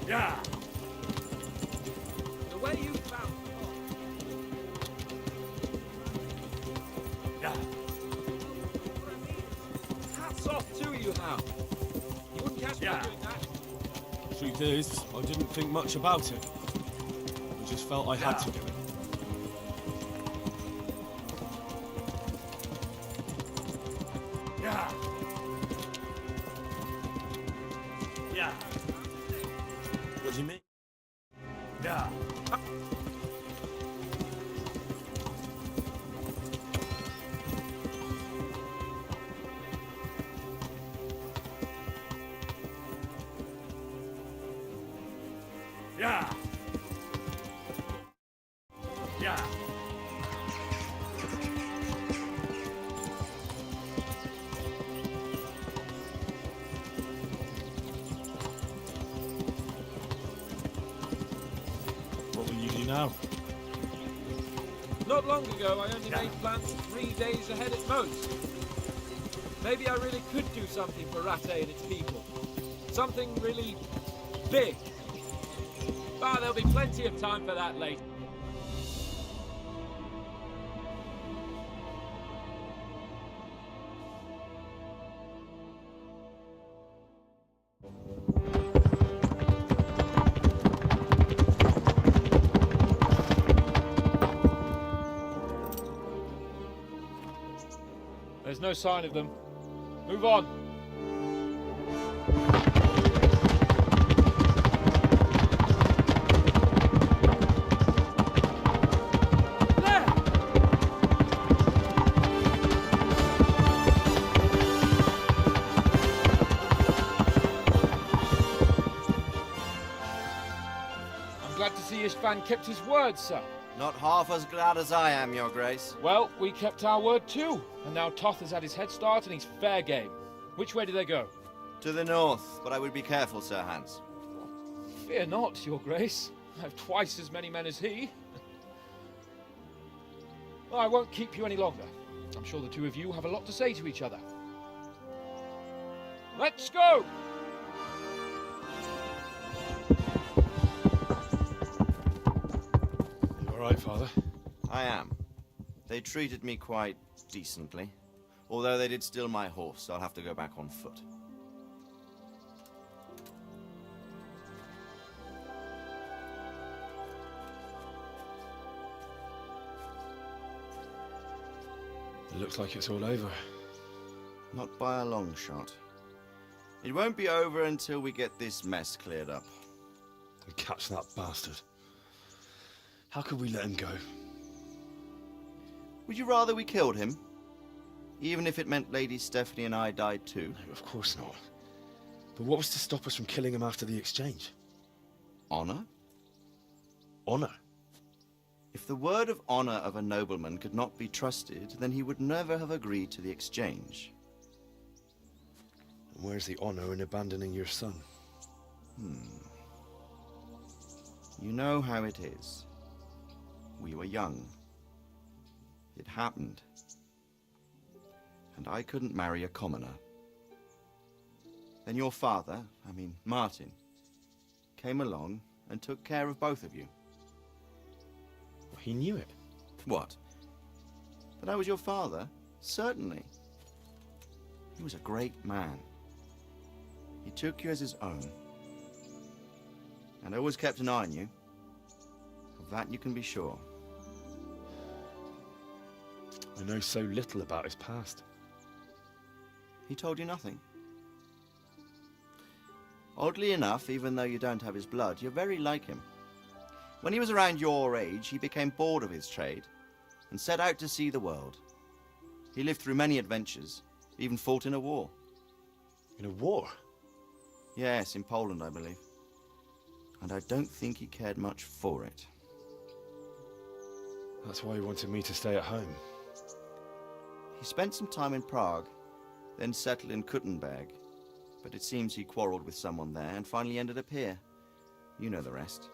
Yeah. The way you found Yeah. hats off to you, Hal. You wouldn't catch me doing that. Truth is, I didn't think much about it. I just felt I had to do it. Yeah. Yeah. What do you mean? Yeah. Yeah. Yeah. What will you do now? Not long ago, I only made plans 3 days ahead at most. Maybe I really could do something for Rattay and its people. Something really big. But there'll be plenty of time for that later. There's no sign of them. Move on. I'm glad to see Istvan kept his word, sir. Not half as glad as I am, Your Grace. Well, we kept our word too, and now Toth has had his head start and he's fair game. Which way do they go? To the north, but I would be careful, Sir Hans. Fear not, Your Grace. I have twice as many men as he. Well, I won't keep you any longer. I'm sure the two of you have a lot to say to each other. Let's go! All right, Father? I am. They treated me quite decently. Although they did steal my horse, I'll have to go back on foot. It looks like it's all over. Not by a long shot. It won't be over until we get this mess cleared up. And catch that bastard. How could we let him go? Would you rather we killed him? Even if it meant Lady Stephanie and I died too? No, of course not. But what was to stop us from killing him after the exchange? Honor? Honor? If the word of honor of a nobleman could not be trusted, then he would never have agreed to the exchange. And where's the honor in abandoning your son? You know how it is. We were young. It happened. And I couldn't marry a commoner. Then your father, Martin, came along and took care of both of you. He knew it. What? That I was your father? Certainly. He was a great man. He took you as his own. And always kept an eye on you. Of that you can be sure. I know so little about his past. He told you nothing? Oddly enough, even though you don't have his blood, you're very like him. When he was around your age, he became bored of his trade and set out to see the world. He lived through many adventures, even fought in a war. In a war? Yes, in Poland, I believe. And I don't think he cared much for it. That's why he wanted me to stay at home. He spent some time in Prague, then settled in Kuttenberg. But it seems he quarreled with someone there and finally ended up here. You know the rest.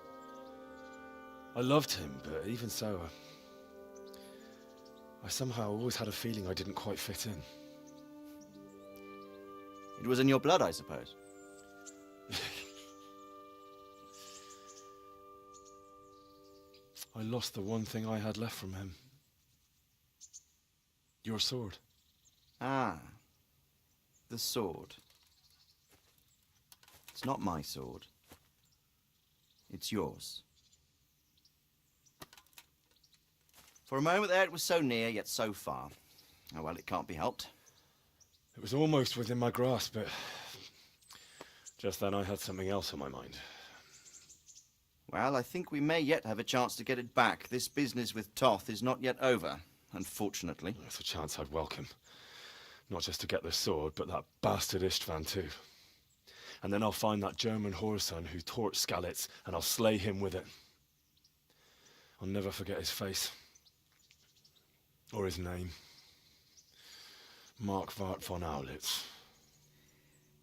I loved him, but even so, I somehow always had a feeling I didn't quite fit in. It was in your blood, I suppose. I lost the one thing I had left from him. Your sword. Ah, the sword. It's not my sword. It's yours. For a moment there it was so near, yet so far. Oh well, it can't be helped. It was almost within my grasp, but just then I had something else on my mind. Well, I think we may yet have a chance to get it back. This business with Toth is not yet over, unfortunately. That's a chance I'd welcome. Not just to get the sword, but that bastard Istvan too. And then I'll find that German whoreson who torched Skalitz, and I'll slay him with it. I'll never forget his face. Or his name. Markwart von Aulitz.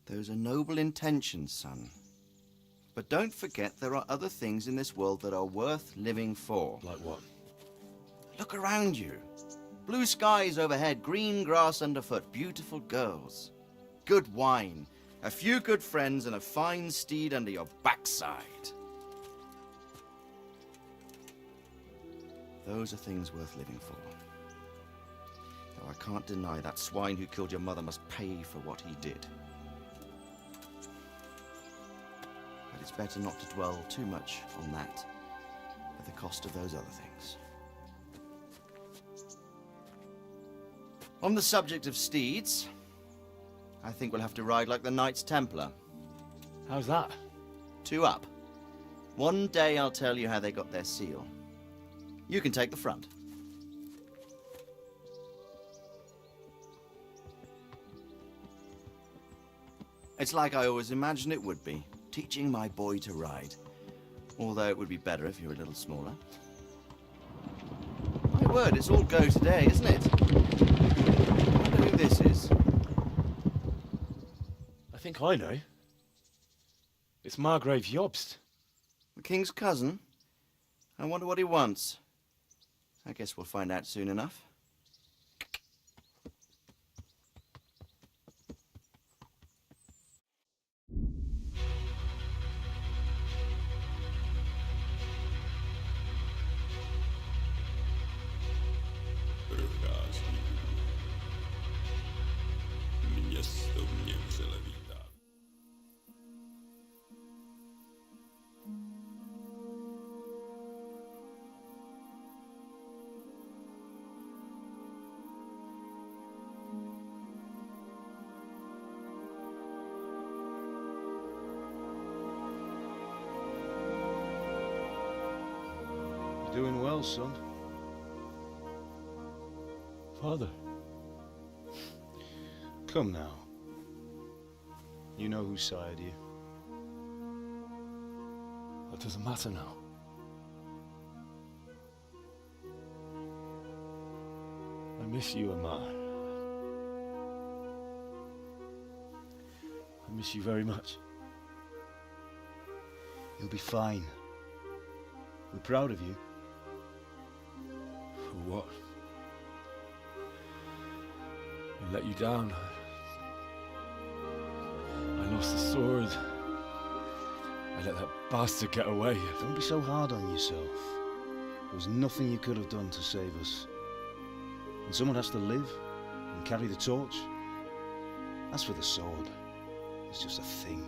Those are noble intentions, son. But don't forget there are other things in this world that are worth living for. Like what? Look around you. Blue skies overhead, green grass underfoot, beautiful girls. Good wine, a few good friends, and a fine steed under your backside. Those are things worth living for. Though I can't deny that swine who killed your mother must pay for what he did. But it's better not to dwell too much on that at the cost of those other things. On the subject of steeds, I think we'll have to ride like the Knights Templar. How's that? 2 up. One day I'll tell you how they got their seal. You can take the front. It's like I always imagined it would be, teaching my boy to ride. Although it would be better if you were a little smaller. My word, it's all go today, isn't it? I wonder who this is. I think I know. It's Margrave Jobst. The king's cousin? I wonder what he wants. I guess we'll find out soon enough. Doing well, son. Father. Come now. You know who sired you. That doesn't matter now. I miss you, Amar. I miss you very much. You'll be fine. We're proud of you. For what? I let you down. I lost the sword. I let that bastard get away. Don't be so hard on yourself. There was nothing you could have done to save us. And someone has to live and carry the torch. As for the sword, it's just a thing.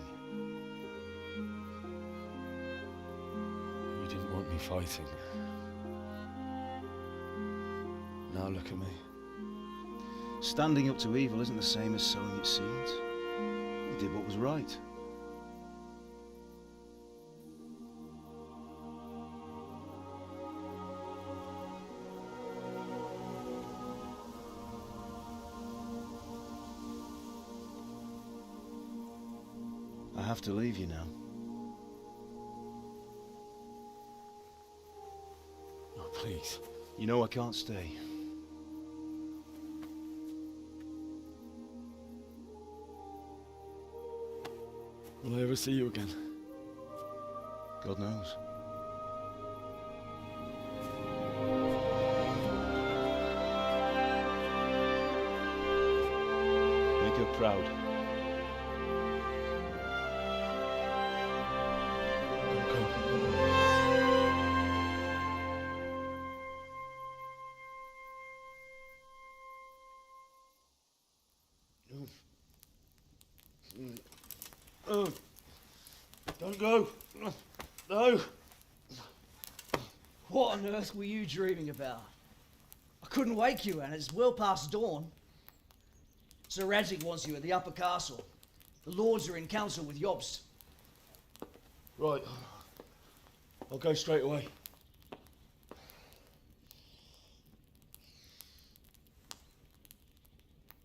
You didn't want me fighting. Now look at me. Standing up to evil isn't the same as sowing its seeds. You did what was right. I have to leave you now. Oh, please. You know I can't stay. Will I ever see you again? God knows. Make her proud. Oh. Don't go. No. What on earth were you dreaming about? I couldn't wake you, and it's well past dawn. Sir Radzig wants you at the upper castle. The lords are in council with Jobst. Right. I'll go straight away.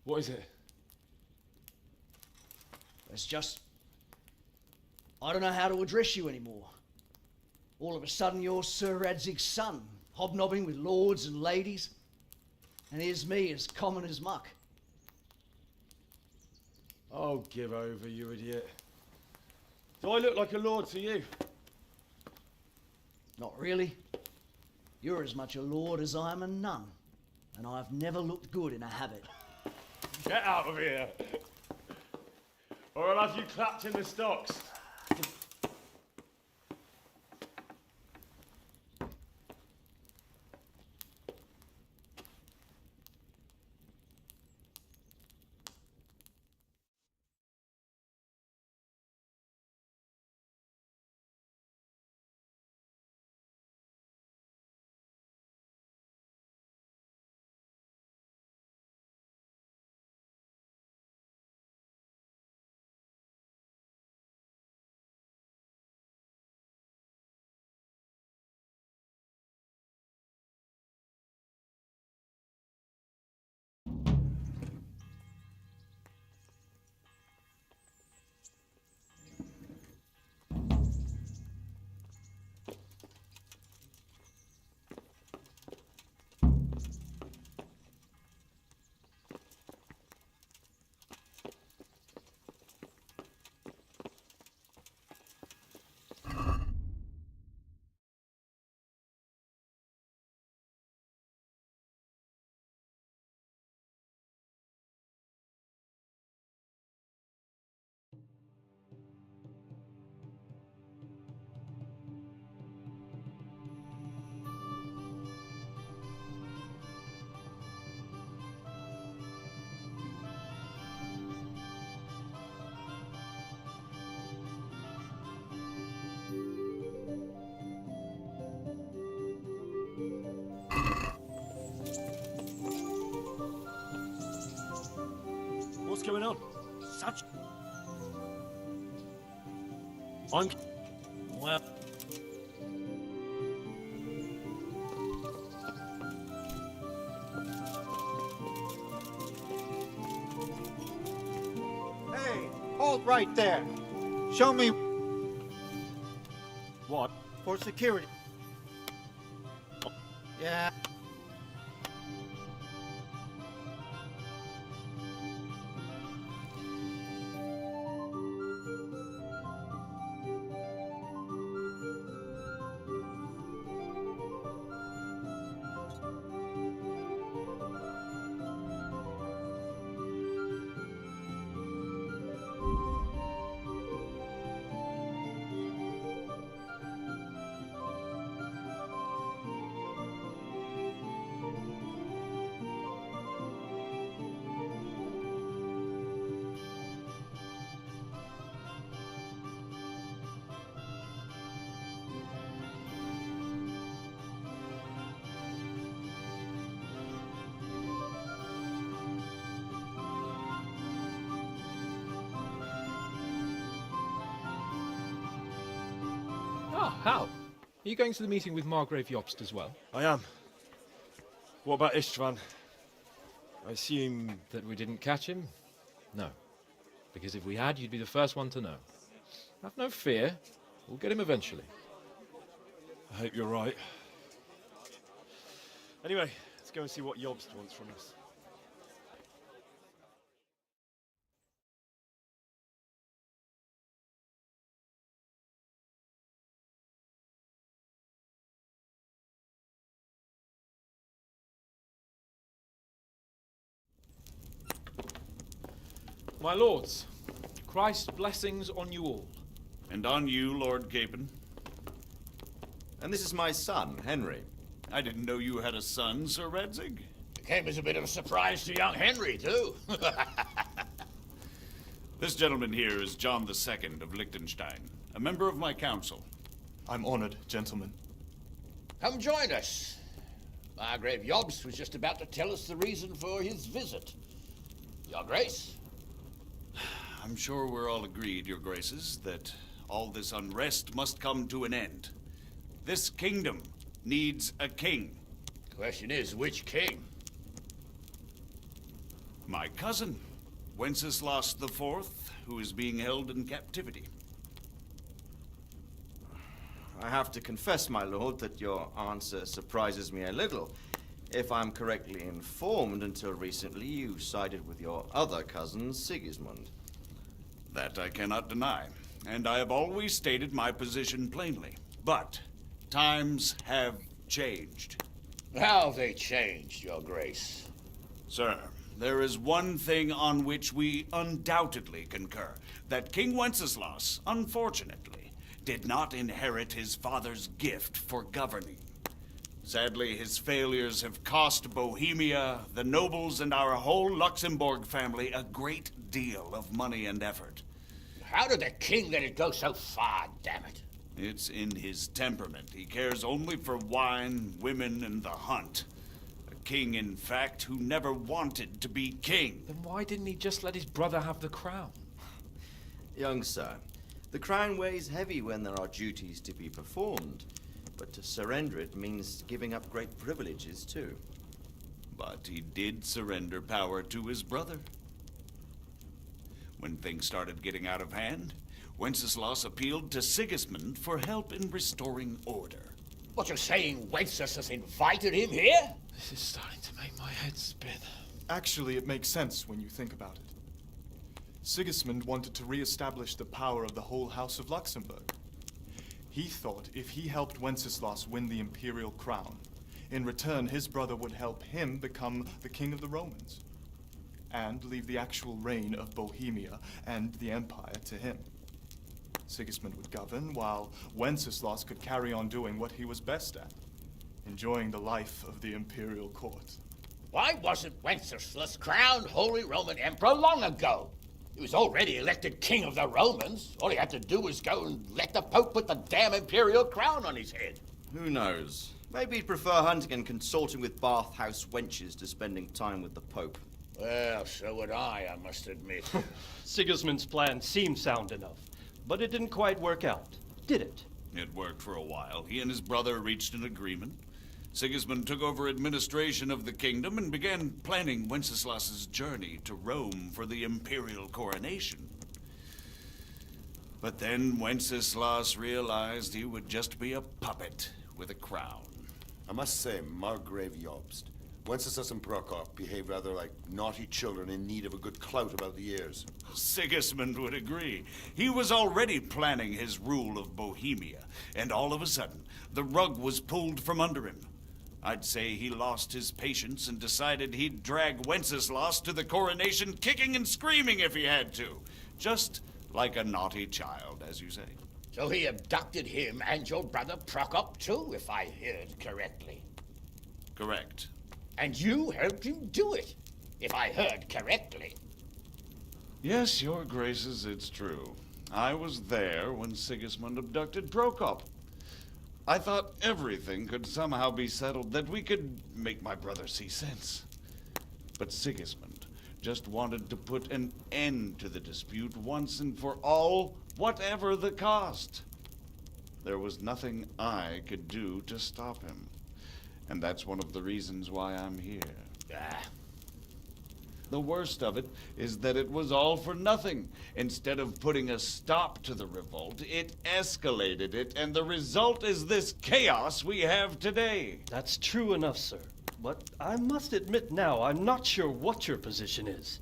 What is it? It's just... I don't know how to address you anymore. All of a sudden you're Sir Radzig's son, hobnobbing with lords and ladies. And here's me, as common as muck. Oh, give over, you idiot. Do I look like a lord to you? Not really. You're as much a lord as I am a nun. And I've never looked good in a habit. Get out of here! Or I'll have you clapped in the stocks. What's going on? Such... I'm... Well... Hey, hold right there. Show me... What? For security. Yeah. Ah, Hal. Are you going to the meeting with Margrave Jobst as well? I am. What about Istvan? I assume... That we didn't catch him? No. Because if we had, you'd be the first one to know. Have no fear. We'll get him eventually. I hope you're right. Anyway, let's go and see what Jobst wants from us. My lords, Christ's blessings on you all. And on you, Lord Capon. And this is my son, Henry. I didn't know you had a son, Sir Radzig. It came as a bit of a surprise to young Henry, too. This gentleman here is John II of Liechtenstein, a member of my council. I'm honored, gentlemen. Come join us. Margrave Yobst was just about to tell us the reason for his visit. Your Grace? I'm sure we're all agreed, Your Graces, that all this unrest must come to an end. This kingdom needs a king. Question is, which king? My cousin, Wenceslas IV, who is being held in captivity. I have to confess, my lord, that your answer surprises me a little. If I'm correctly informed, until recently you sided with your other cousin, Sigismund. That I cannot deny, and I have always stated my position plainly. But times have changed. How have they changed, Your Grace? Sir, there is one thing on which we undoubtedly concur. That King Wenceslas, unfortunately, did not inherit his father's gift for governing. Sadly, his failures have cost Bohemia, the nobles, and our whole Luxembourg family a great deal of money and effort. How did the king let it go so far, damn it? It's in his temperament. He cares only for wine, women, and the hunt. A king, in fact, who never wanted to be king. Then why didn't he just let his brother have the crown? Young sir, the crown weighs heavy when there are duties to be performed, but to surrender it means giving up great privileges too. But he did surrender power to his brother. When things started getting out of hand, Wenceslas appealed to Sigismund for help in restoring order. What, you're saying Wenceslas has invited him here? This is starting to make my head spin. Actually, it makes sense when you think about it. Sigismund wanted to re-establish the power of the whole House of Luxembourg. He thought if he helped Wenceslas win the imperial crown, in return his brother would help him become the king of the Romans, and leave the actual reign of Bohemia and the empire to him. Sigismund would govern, while Wenceslas could carry on doing what he was best at, enjoying the life of the imperial court. Why wasn't Wenceslas crowned Holy Roman Emperor long ago? He was already elected king of the Romans. All he had to do was go and let the Pope put the damn imperial crown on his head. Who knows? Maybe he'd prefer hunting and consorting with bathhouse wenches to spending time with the Pope. Well, so would I must admit. Sigismund's plan seemed sound enough, but it didn't quite work out, did it? It worked for a while. He and his brother reached an agreement. Sigismund took over administration of the kingdom and began planning Wenceslas's journey to Rome for the imperial coronation. But then Wenceslas realized he would just be a puppet with a crown. I must say, Margrave Jobst, Wenceslas and Prokop behave rather like naughty children in need of a good clout about the ears. Sigismund would agree. He was already planning his rule of Bohemia, and all of a sudden, the rug was pulled from under him. I'd say he lost his patience and decided he'd drag Wenceslas to the coronation kicking and screaming if he had to. Just like a naughty child, as you say. So he abducted him and your brother Prokop too, if I heard correctly. Correct. And you helped him do it, if I heard correctly. Yes, Your Graces, it's true. I was there when Sigismund abducted Prokop. I thought everything could somehow be settled, that we could make my brother see sense. But Sigismund just wanted to put an end to the dispute once and for all, whatever the cost. There was nothing I could do to stop him. And that's one of the reasons why I'm here. The worst of it is that it was all for nothing. Instead of putting a stop to the revolt, it escalated it, and the result is this chaos we have today. That's true enough, sir. But I must admit now, I'm not sure what your position is.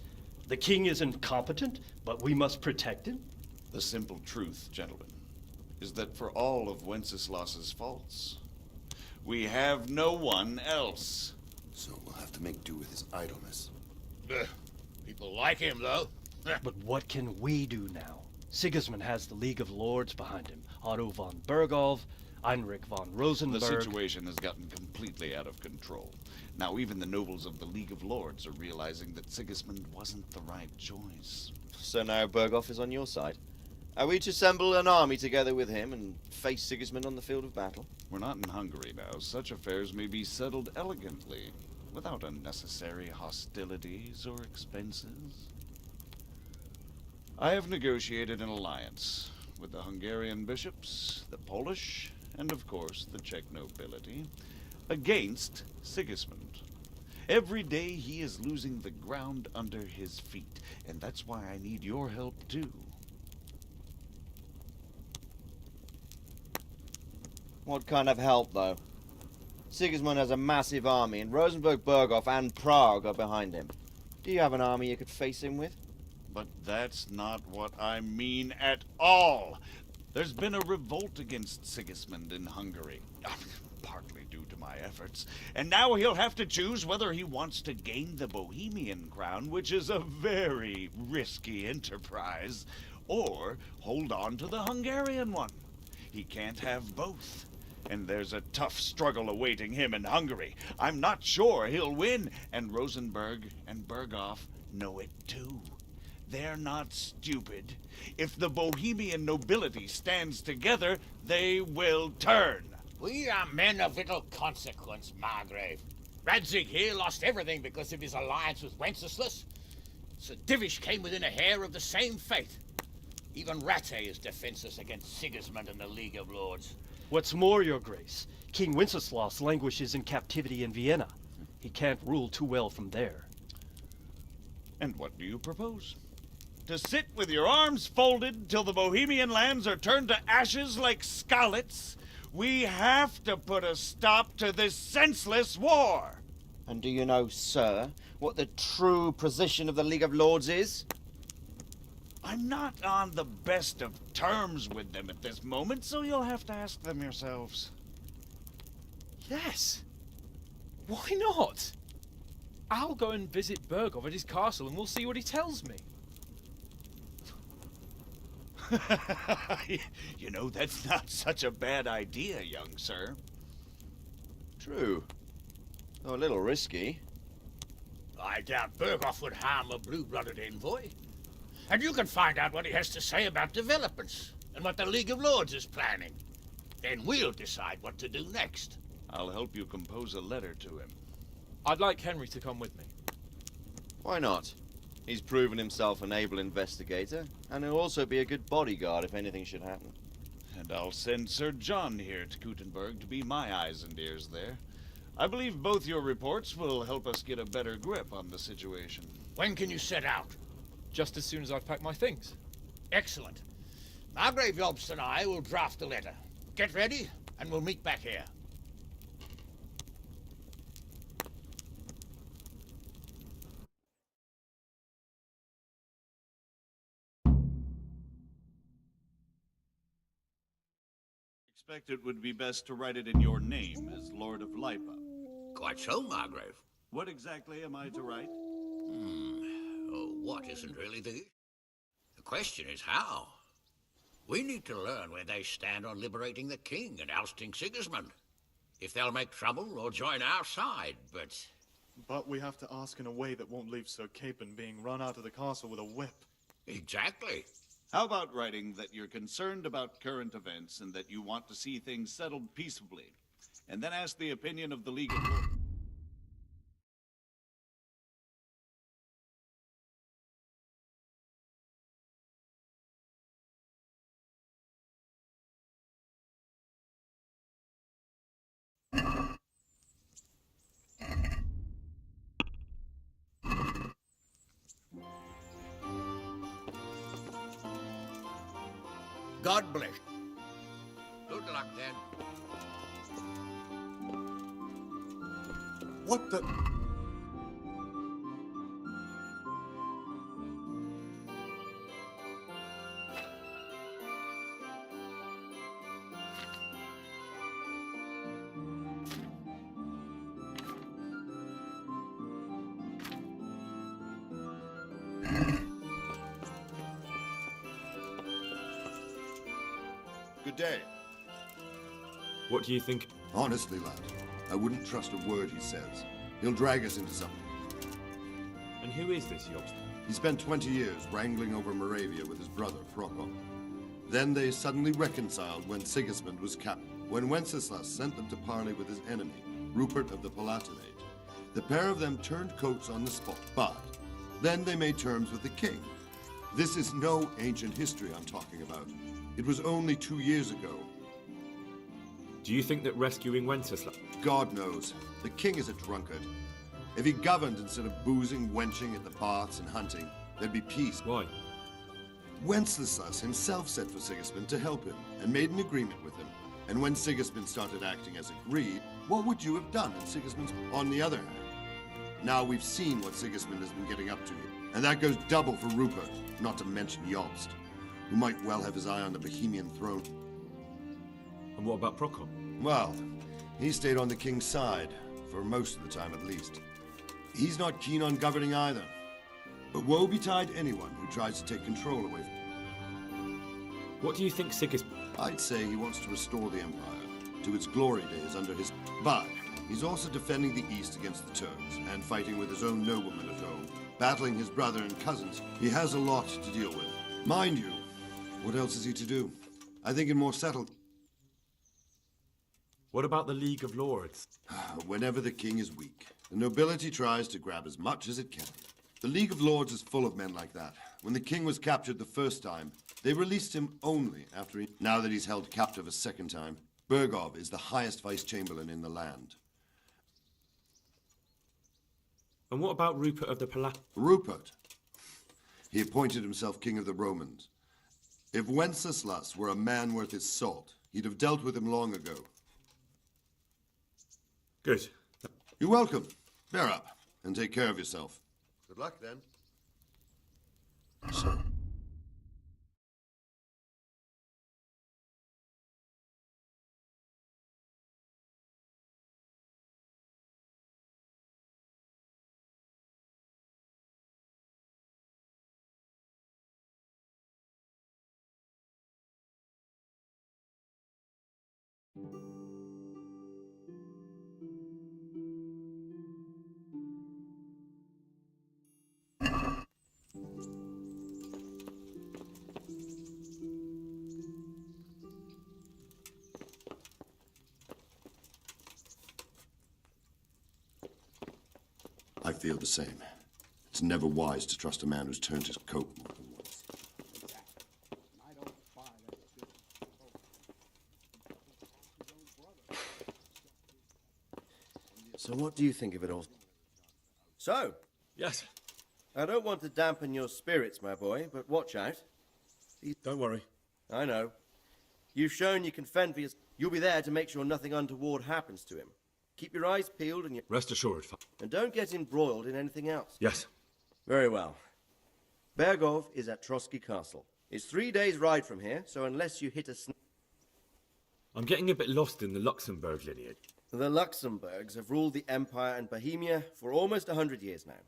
The king is incompetent, but we must protect him? The simple truth, gentlemen, is that for all of Wenceslas's faults, we have no one else. So we'll have to make do with his idleness. People like him, though. But what can we do now? Sigismund has the League of Lords behind him. Otto von Bergolf, Heinrich von Rosenberg. The situation has gotten completely out of control. Now even the nobles of the League of Lords are realizing that Sigismund wasn't the right choice. So now Berghoff is on your side. Are we to assemble an army together with him and face Sigismund on the field of battle? We're not in Hungary now. Such affairs may be settled elegantly, without unnecessary hostilities or expenses. I have negotiated an alliance with the Hungarian bishops, the Polish, and of course the Czech nobility, against Sigismund. Every day he is losing the ground under his feet, and that's why I need your help too. What kind of help, though? Sigismund has a massive army, and Rosenberg, Berghoff, and Prague are behind him. Do you have an army you could face him with? But that's not what I mean at all. There's been a revolt against Sigismund in Hungary, partly due to my efforts, and now he'll have to choose whether he wants to gain the Bohemian crown, which is a very risky enterprise, or hold on to the Hungarian one. He can't have both, and there's a tough struggle awaiting him in Hungary. I'm not sure he'll win, and Rosenberg and Berghoff know it too. They're not stupid. If the Bohemian nobility stands together, they will turn. We are men of little consequence, Margrave. Radzig here lost everything because of his alliance with Wenceslas. Sir Divish came within a hair of the same fate. Even Rattay is defenseless against Sigismund and the League of Lords. What's more, Your Grace, King Wenceslas languishes in captivity in Vienna. He can't rule too well from there. And what do you propose? To sit with your arms folded till the Bohemian lands are turned to ashes like Skalitz? We have to put a stop to this senseless war! And do you know, sir, what the true position of the League of Lords is? I'm not on the best of terms with them at this moment, so you'll have to ask them yourselves. Yes. Why not? I'll go and visit Berghoff at his castle and we'll see what he tells me. You know, that's not such a bad idea, young sir. True. Though a little risky. I doubt Berghoff would harm a blue-blooded envoy. And you can find out what he has to say about developments and what the League of Lords is planning. Then we'll decide what to do next. I'll help you compose a letter to him. I'd like Henry to come with me. Why not? He's proven himself an able investigator, and he'll also be a good bodyguard if anything should happen. And I'll send Sir John here to Kuttenberg to be my eyes and ears there. I believe both your reports will help us get a better grip on the situation. When can you set out? Just as soon as I've packed my things. Excellent. Margrave Jobst and I will draft the letter. Get ready, and we'll meet back here. Expect it would be best to write it in your name as Lord of Lipa. Quite so, Margrave. What exactly am I to write? Oh, what isn't really the... The question is how. We need to learn where they stand on liberating the king and ousting Sigismund. If they'll make trouble or join our side, but... But we have to ask in a way that won't leave Sir Capon being run out of the castle with a whip. Exactly. How about writing that you're concerned about current events and that you want to see things settled peaceably, and then ask the opinion of the League of Lords? God bless. Good luck, then. What the... Good day. What do you think? Honestly, lad, I wouldn't trust a word he says. He'll drag us into something. And who is this Jobst? He spent 20 years wrangling over Moravia with his brother, Prokop. Then they suddenly reconciled when Sigismund was captured. When Wenceslas sent them to parley with his enemy, Rupert of the Palatinate, the pair of them turned coats on the spot. But then they made terms with the king. This is no ancient history I'm talking about. It was only 2 years ago. Do you think that rescuing Wenceslas... God knows. The king is a drunkard. If he governed instead of boozing, wenching at the baths and hunting, there'd be peace. Why? Wenceslas himself sent for Sigismund to help him and made an agreement with him. And when Sigismund started acting as agreed, what would you have done in Sigismund's... On the other hand, now we've seen what Sigismund has been getting up to. And that goes double for Rupert, not to mention Jobst, who might well have his eye on the Bohemian throne. And what about Prokop? Well, he stayed on the king's side, for most of the time at least. He's not keen on governing either. But woe betide anyone who tries to take control away from him. What do you think Sigismund... I'd say he wants to restore the empire to its glory days under his... But he's also defending the east against the Turks and fighting with his own noblemen at home, battling his brother and cousins. He has a lot to deal with. Mind you, what else is he to do? I think in more settled... What about the League of Lords? Whenever the king is weak, the nobility tries to grab as much as it can. The League of Lords is full of men like that. When the king was captured the first time, they released him only after he... Now that he's held captive a second time, Bergov is the highest vice-chamberlain in the land. And what about Rupert of the Palat... Rupert? He appointed himself king of the Romans. If Wenceslas were a man worth his salt, he'd have dealt with him long ago. Good. You're welcome. Bear up, and take care of yourself. Good luck, then. So... I feel the same. It's never wise to trust a man who's turned his coat more than once. So what do you think of it all? So? Yes? I don't want to dampen your spirits, my boy, but watch out. Don't worry. I know. You've shown you can fend for yourself. You'll be there to make sure nothing untoward happens to him. Keep your eyes peeled and Rest assured. And don't get embroiled in anything else. Yes. Very well. Bergov is at Trotsky Castle. It's 3 days' ride from here, so unless you hit a I'm getting a bit lost in the Luxembourg lineage. The Luxembourgs have ruled the Empire and Bohemia for almost 100 years now.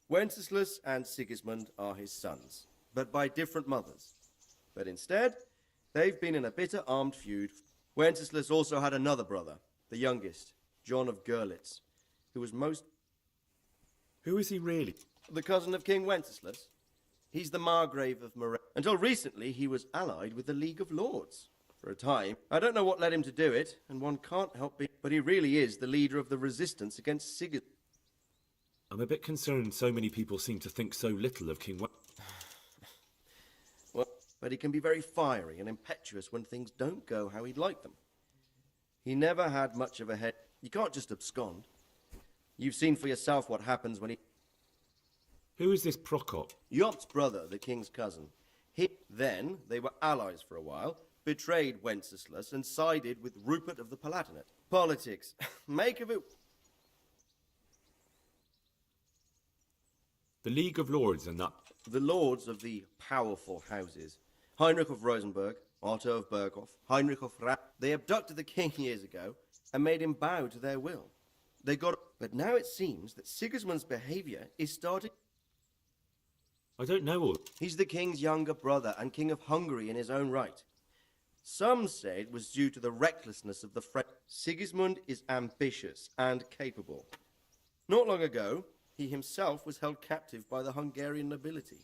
Wenceslas and Sigismund are his sons, but by different mothers. But instead, they've been in a bitter armed feud. Wenceslas also had another brother, the youngest, John of Görlitz, who was most... Who is he really? The cousin of King Wenceslas. He's the Margrave of Moravia. Until recently, he was allied with the League of Lords. For a time. I don't know what led him to do it, and one can't help being... But he really is the leader of the resistance against Sigismund. I'm a bit concerned so many people seem to think so little of King Well, but he can be very fiery and impetuous when things don't go how he'd like them. He never had much of a head. You can't just abscond. You've seen for yourself what happens when he... Who is this Prokop? Jobst's brother, the king's cousin. Then they were allies for a while, betrayed Wenceslas and sided with Rupert of the Palatinate. Politics. Make of it... The League of Lords and that... The lords of the powerful houses. Heinrich of Rosenberg, Otto of Berghof, Heinrich of They abducted the king years ago and made him bow to their will. They got... But now it seems that Sigismund's behavior is starting... I don't know all... He's the king's younger brother and king of Hungary in his own right. Some say it was due to the recklessness of the French. Sigismund is ambitious and capable. Not long ago, he himself was held captive by the Hungarian nobility.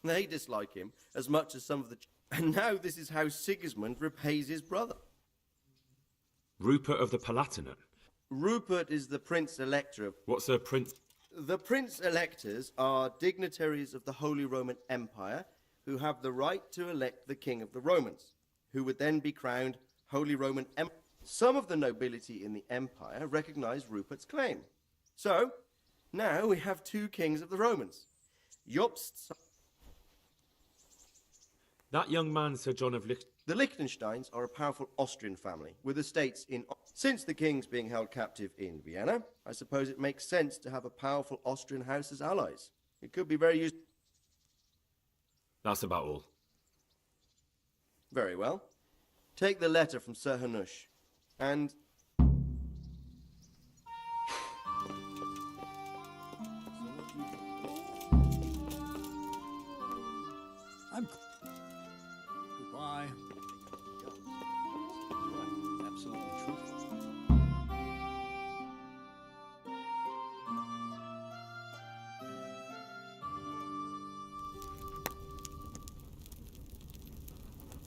They dislike him as much as some of the... And now this is how Sigismund repays his brother. Rupert of the Palatinate? Rupert is the Prince Elector of... What's a prince? The Prince Electors are dignitaries of the Holy Roman Empire who have the right to elect the King of the Romans, who would then be crowned Holy Roman Emperor. Some of the nobility in the empire recognize Rupert's claim. So, now we have two kings of the Romans. Jobst... That young man, Sir John of The Liechtensteins are a powerful Austrian family with estates in... Since the king's being held captive in Vienna, I suppose it makes sense to have a powerful Austrian house as allies. It could be very useful. That's about all. Very well. Take the letter from Sir Hanush, and... I'm... Goodbye. Absolutely truthful.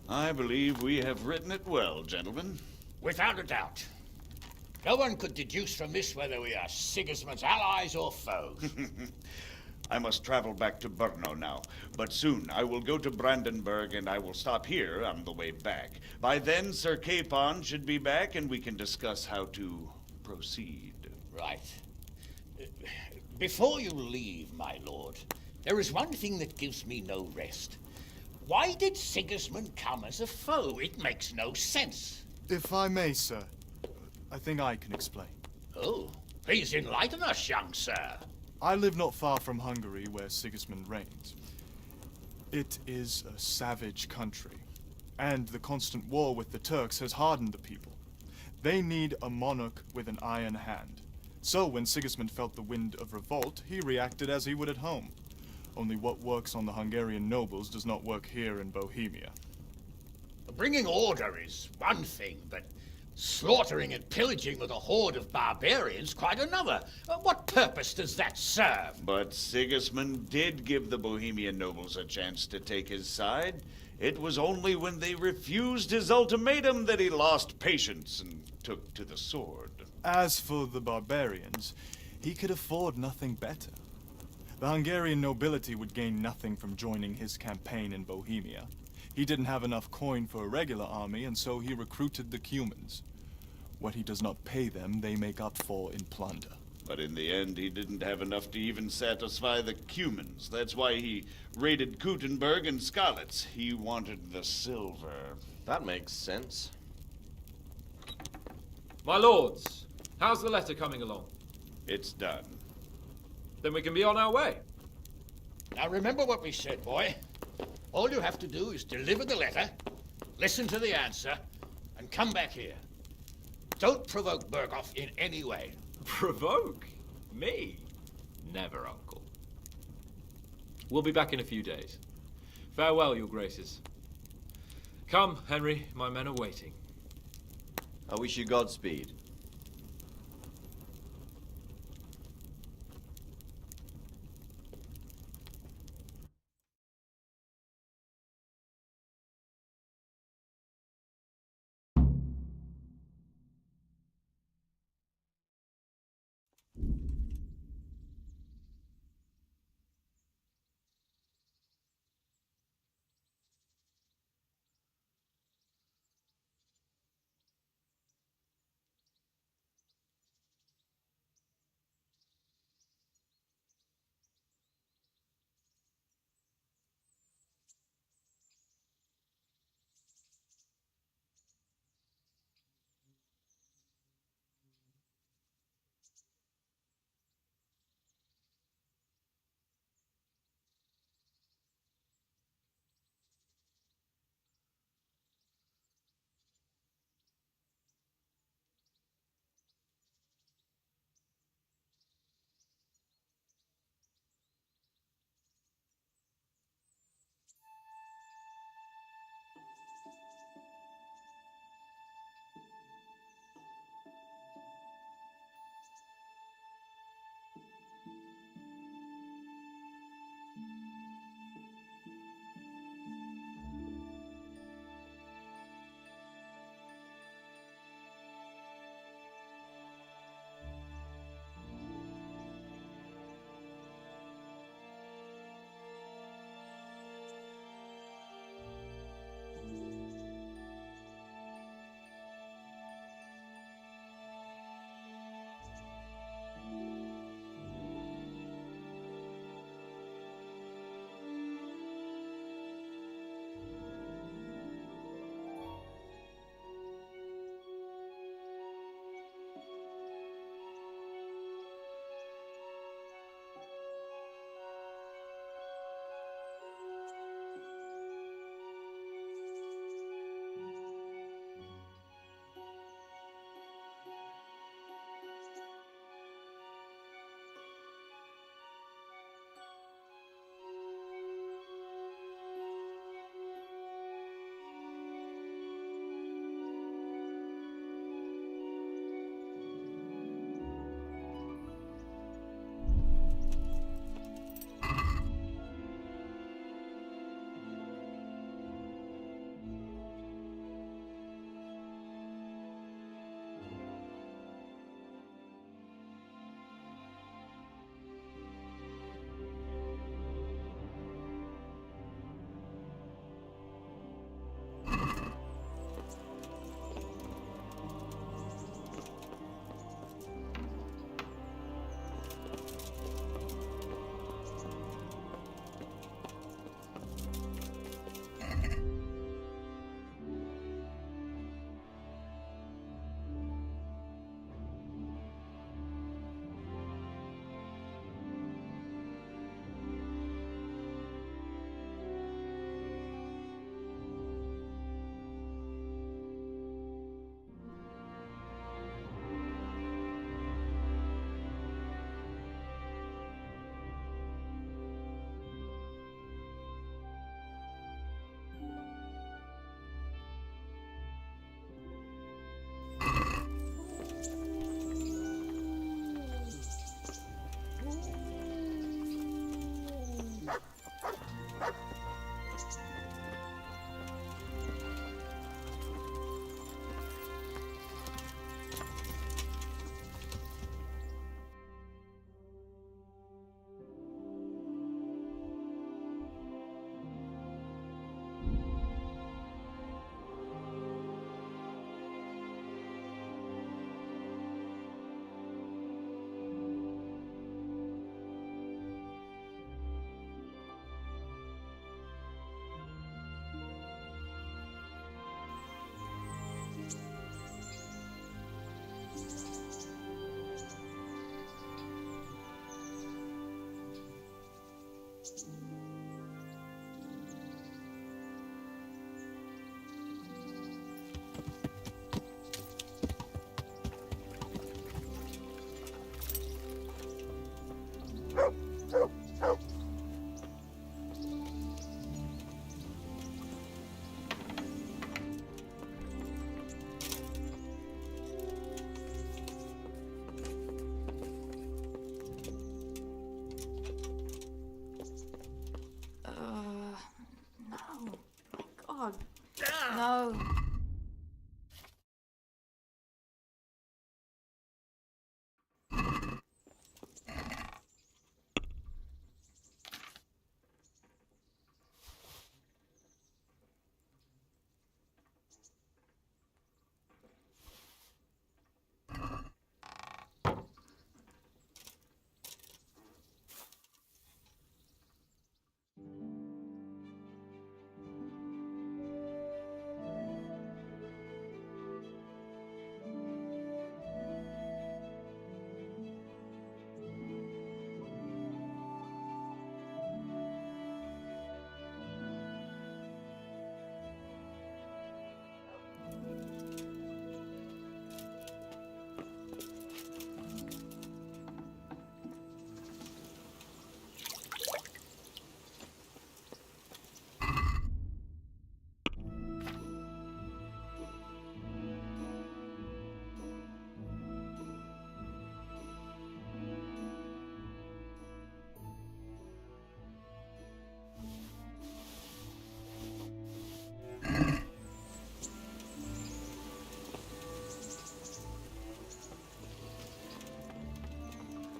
I believe we have written it well, gentlemen. Without a doubt. No one could deduce from this whether we are Sigismund's allies or foes. I must travel back to Brno now, but soon I will go to Brandenburg and I will stop here on the way back. By then, Sir Capon should be back and we can discuss how to proceed. Right. Before you leave, my lord, there is one thing that gives me no rest. Why did Sigismund come as a foe? It makes no sense. If I may, sir, I think I can explain. Oh, please enlighten us, young sir. I live not far from Hungary, where Sigismund reigns. It is a savage country, and the constant war with the Turks has hardened the people. They need a monarch with an iron hand. So when Sigismund felt the wind of revolt, he reacted as he would at home. Only what works on the Hungarian nobles does not work here in Bohemia. Bringing order is one thing, but slaughtering and pillaging with a horde of barbarians quite another. What purpose does that serve? But Sigismund did give the Bohemian nobles a chance to take his side. It was only when they refused his ultimatum that he lost patience and took to the sword. As for the barbarians, he could afford nothing better. The Hungarian nobility would gain nothing from joining his campaign in Bohemia. He didn't have enough coin for a regular army, and so he recruited the Cumans. What he does not pay them, they make up for in plunder. But in the end, he didn't have enough to even satisfy the Cumans. That's why he raided Kuttenberg and Skalitz. He wanted the silver. That makes sense. My lords, how's the letter coming along? It's done. Then we can be on our way. Now remember what we said, boy. All you have to do is deliver the letter, listen to the answer, and come back here. Don't provoke Berghoff in any way. Provoke? Me? Never, Uncle. We'll be back in a few days. Farewell, your graces. Come, Henry, my men are waiting. I wish you Godspeed.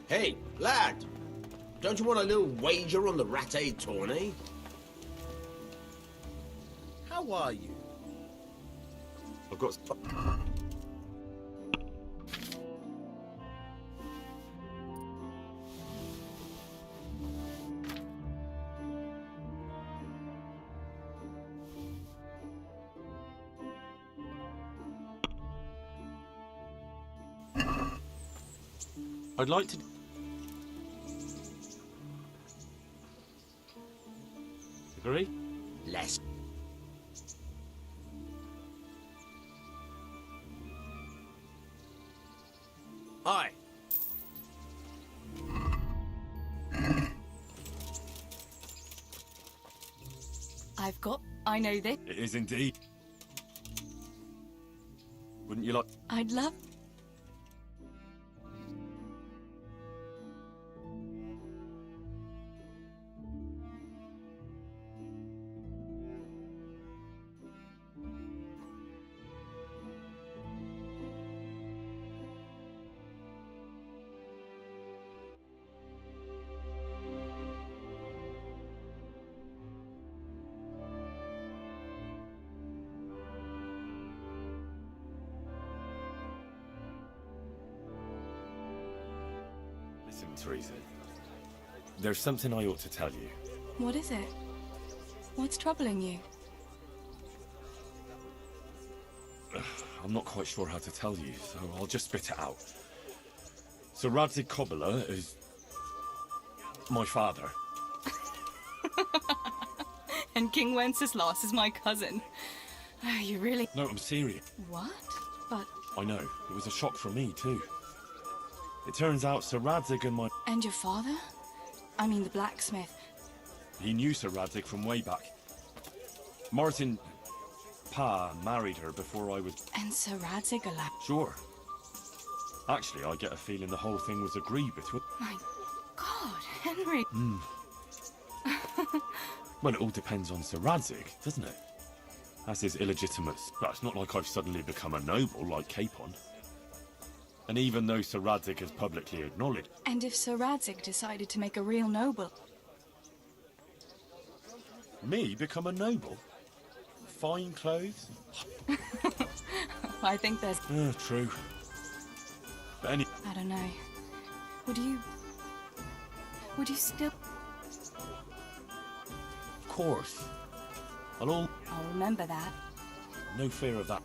Hey, lad! Don't you want a little wager on the Rattay tourney? How are you? I've got... I'd like to... Agree? Less. Aye. I know this. It is indeed. Wouldn't you like... I'd love. Listen, Teresa. There's something I ought to tell you. What is it? What's troubling you? I'm not quite sure how to tell you, so I'll just spit it out. So Radzig Kobyla is... my father. And King Wenceslas is my cousin. Oh, you really... No, I'm serious. What? But... I know. It was a shock for me, too. It turns out Sir Radzig and my... And your father? I mean the blacksmith. He knew Sir Radzig from way back. Martin... Pa married her before I was... And Sir Radzig allowed... Sure. Actually, I get a feeling the whole thing was agreed between... My God, Henry! Well, it all depends on Sir Radzig, doesn't it? As his illegitimate... Well, it's not like I've suddenly become a noble like Capon. And even though Sir Radzig has publicly acknowledged... And if Sir Radzig decided to make a real noble? Me become a noble? Fine clothes? I think there's... True. But any... I don't know. Would you still... Of course. I'll remember that. No fear of that.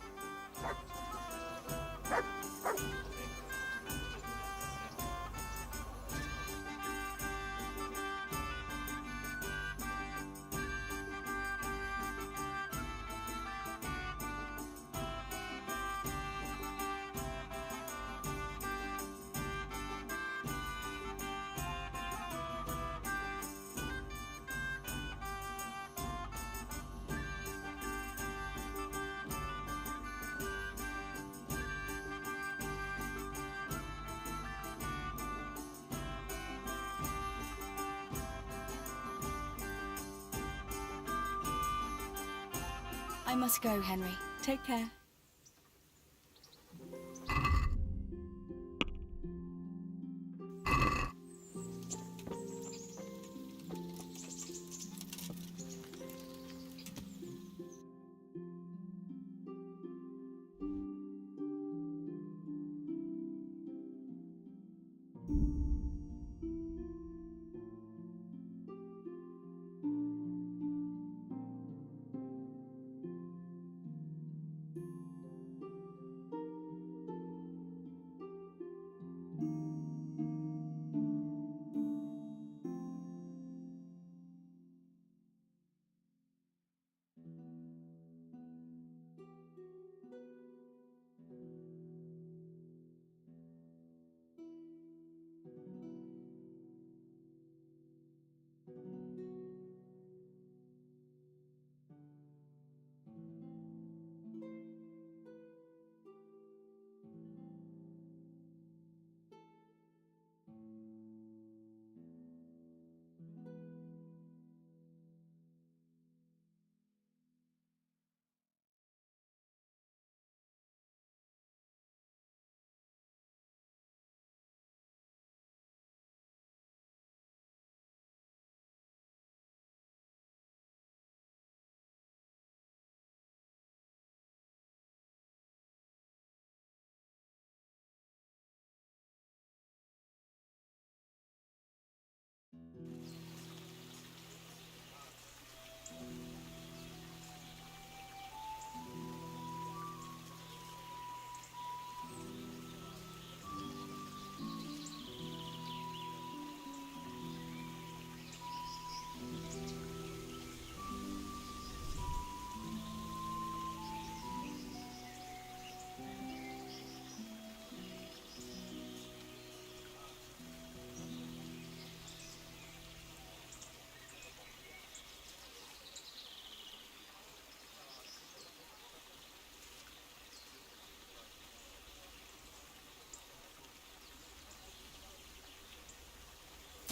I must go, Henry. Take care.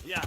Yeah.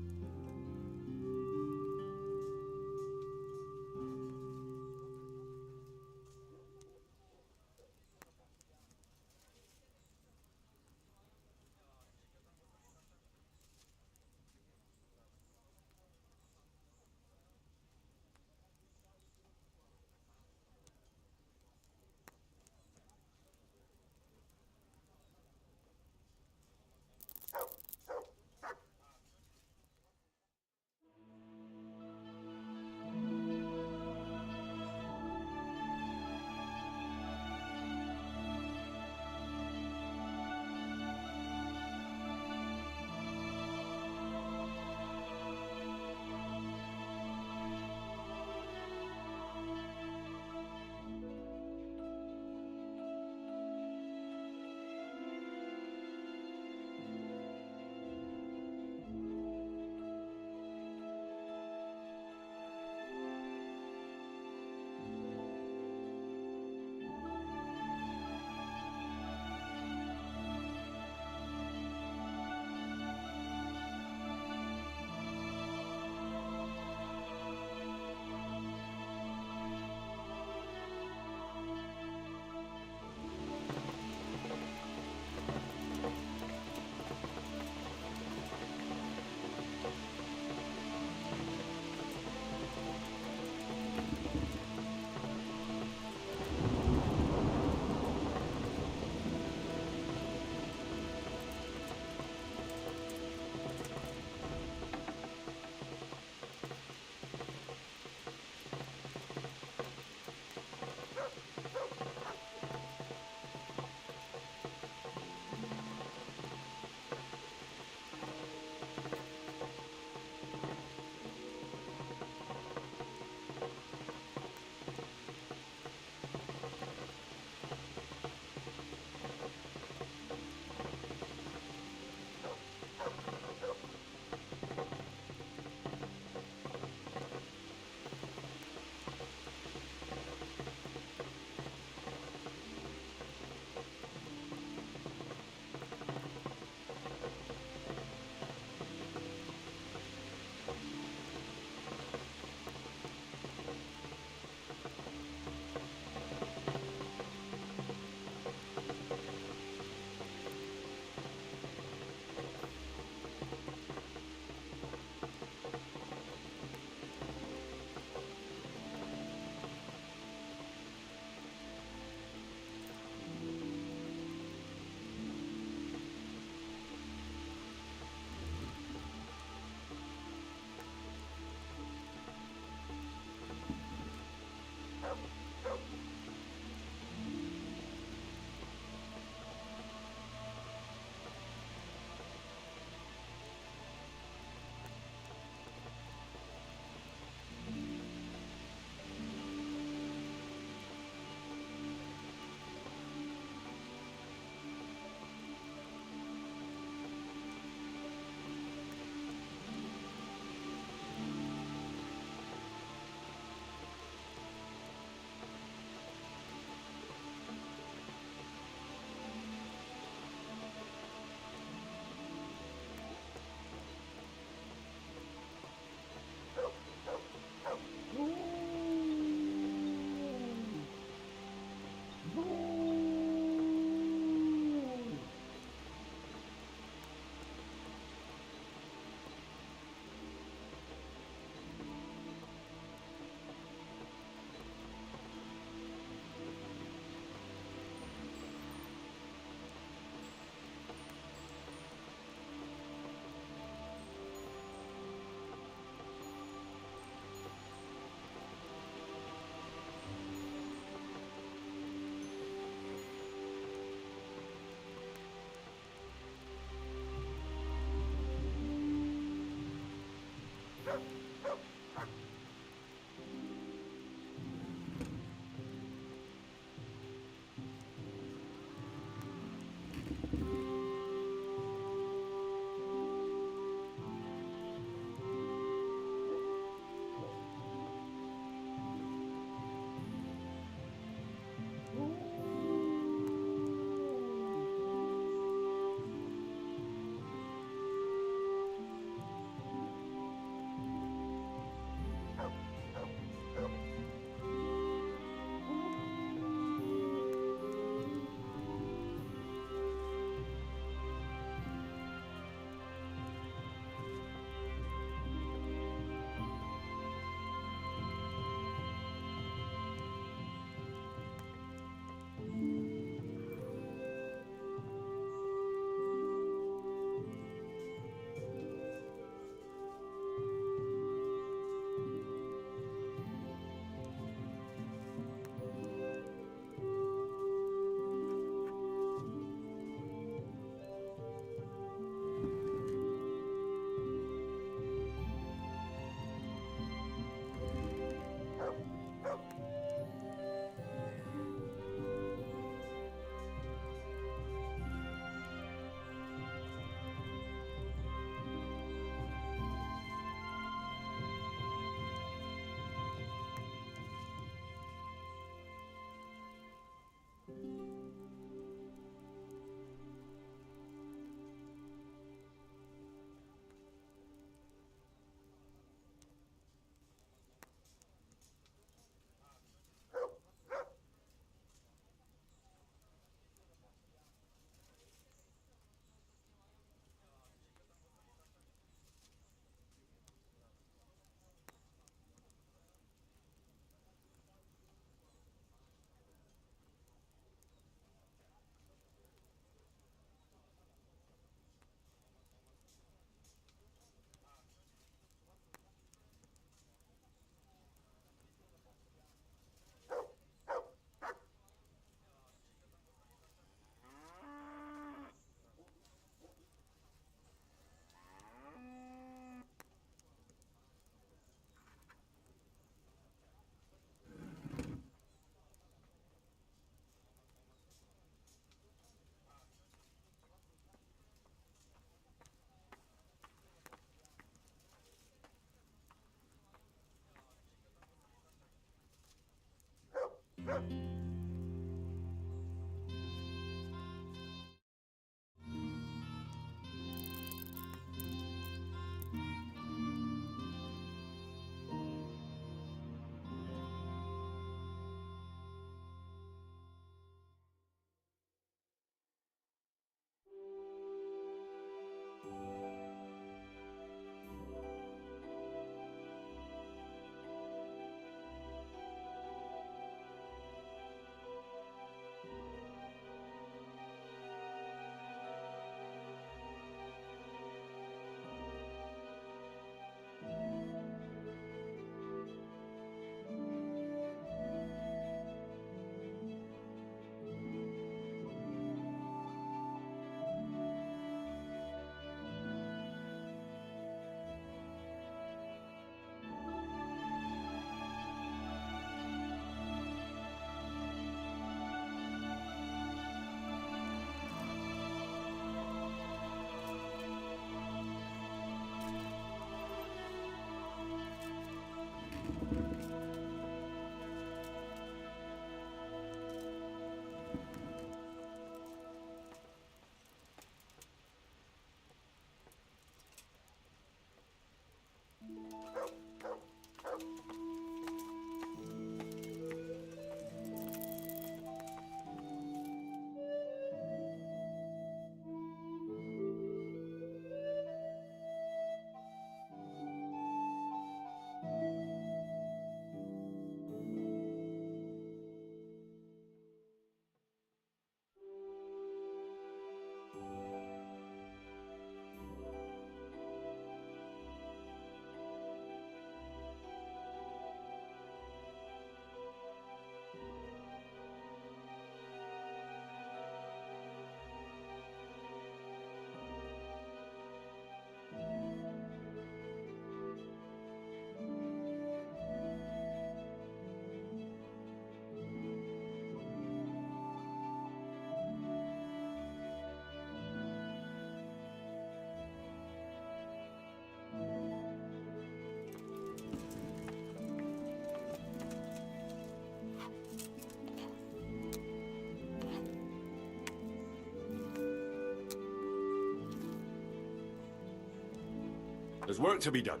There's work to be done.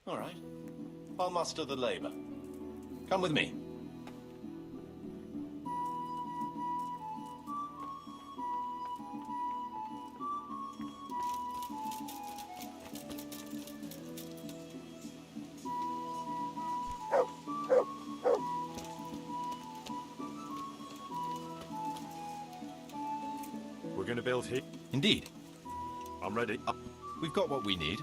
All right. I'll muster the labor. Come with me. We're going to build here. Indeed. I'm ready. We've got what we need.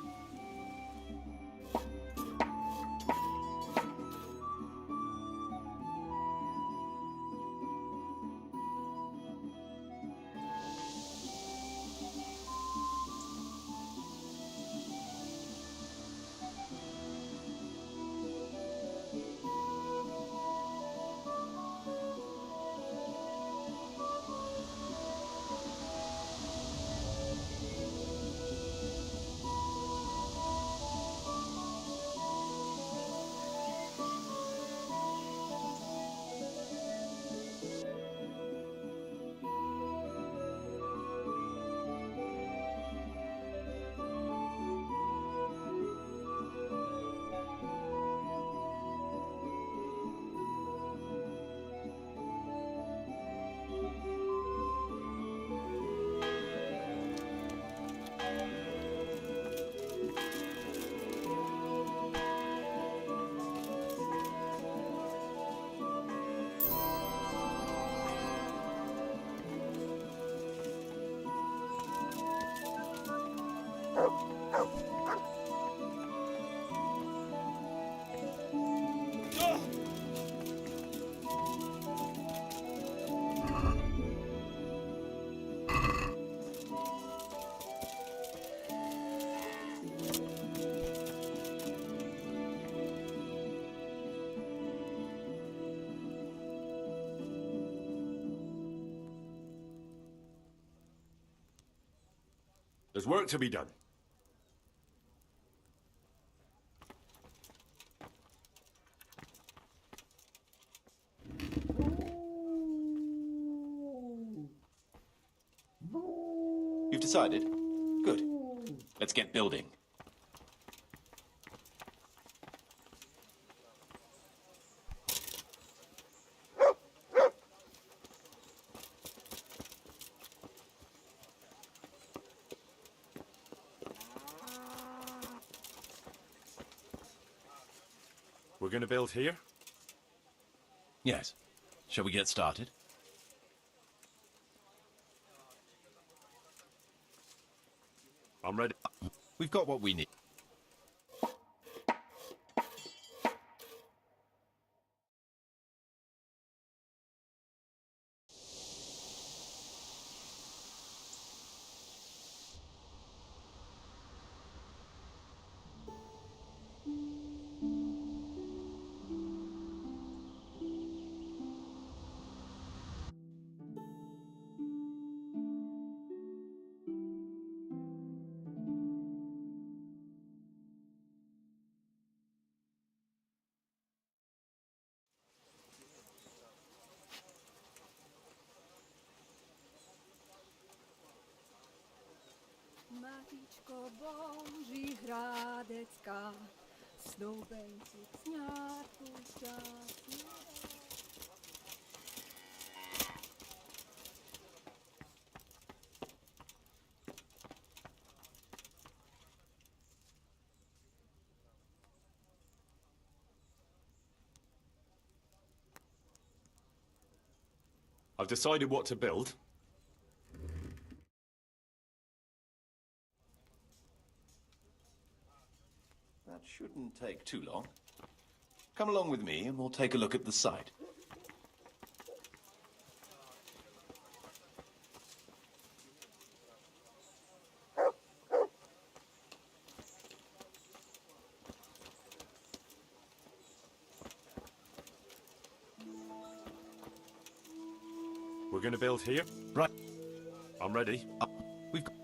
There's work to be done. You've decided? Good. Let's get building. We're going to build here? Yes. Shall we get started? I'm ready. We've got what we need. Matičko Boží hrádecká, snoubenci sňátku šťastný. I've decided what to build. That shouldn't take too long. Come along with me and we'll take a look at the site. We're going to build here? Right. I'm ready. We've got...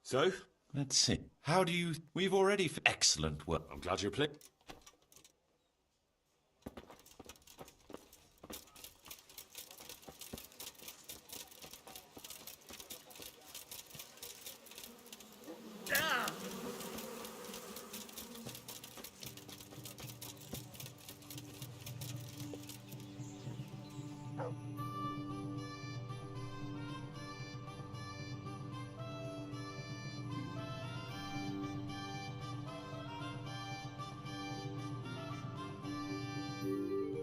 So? Let's see. How do you... We've already... Excellent work. I'm glad you're playing.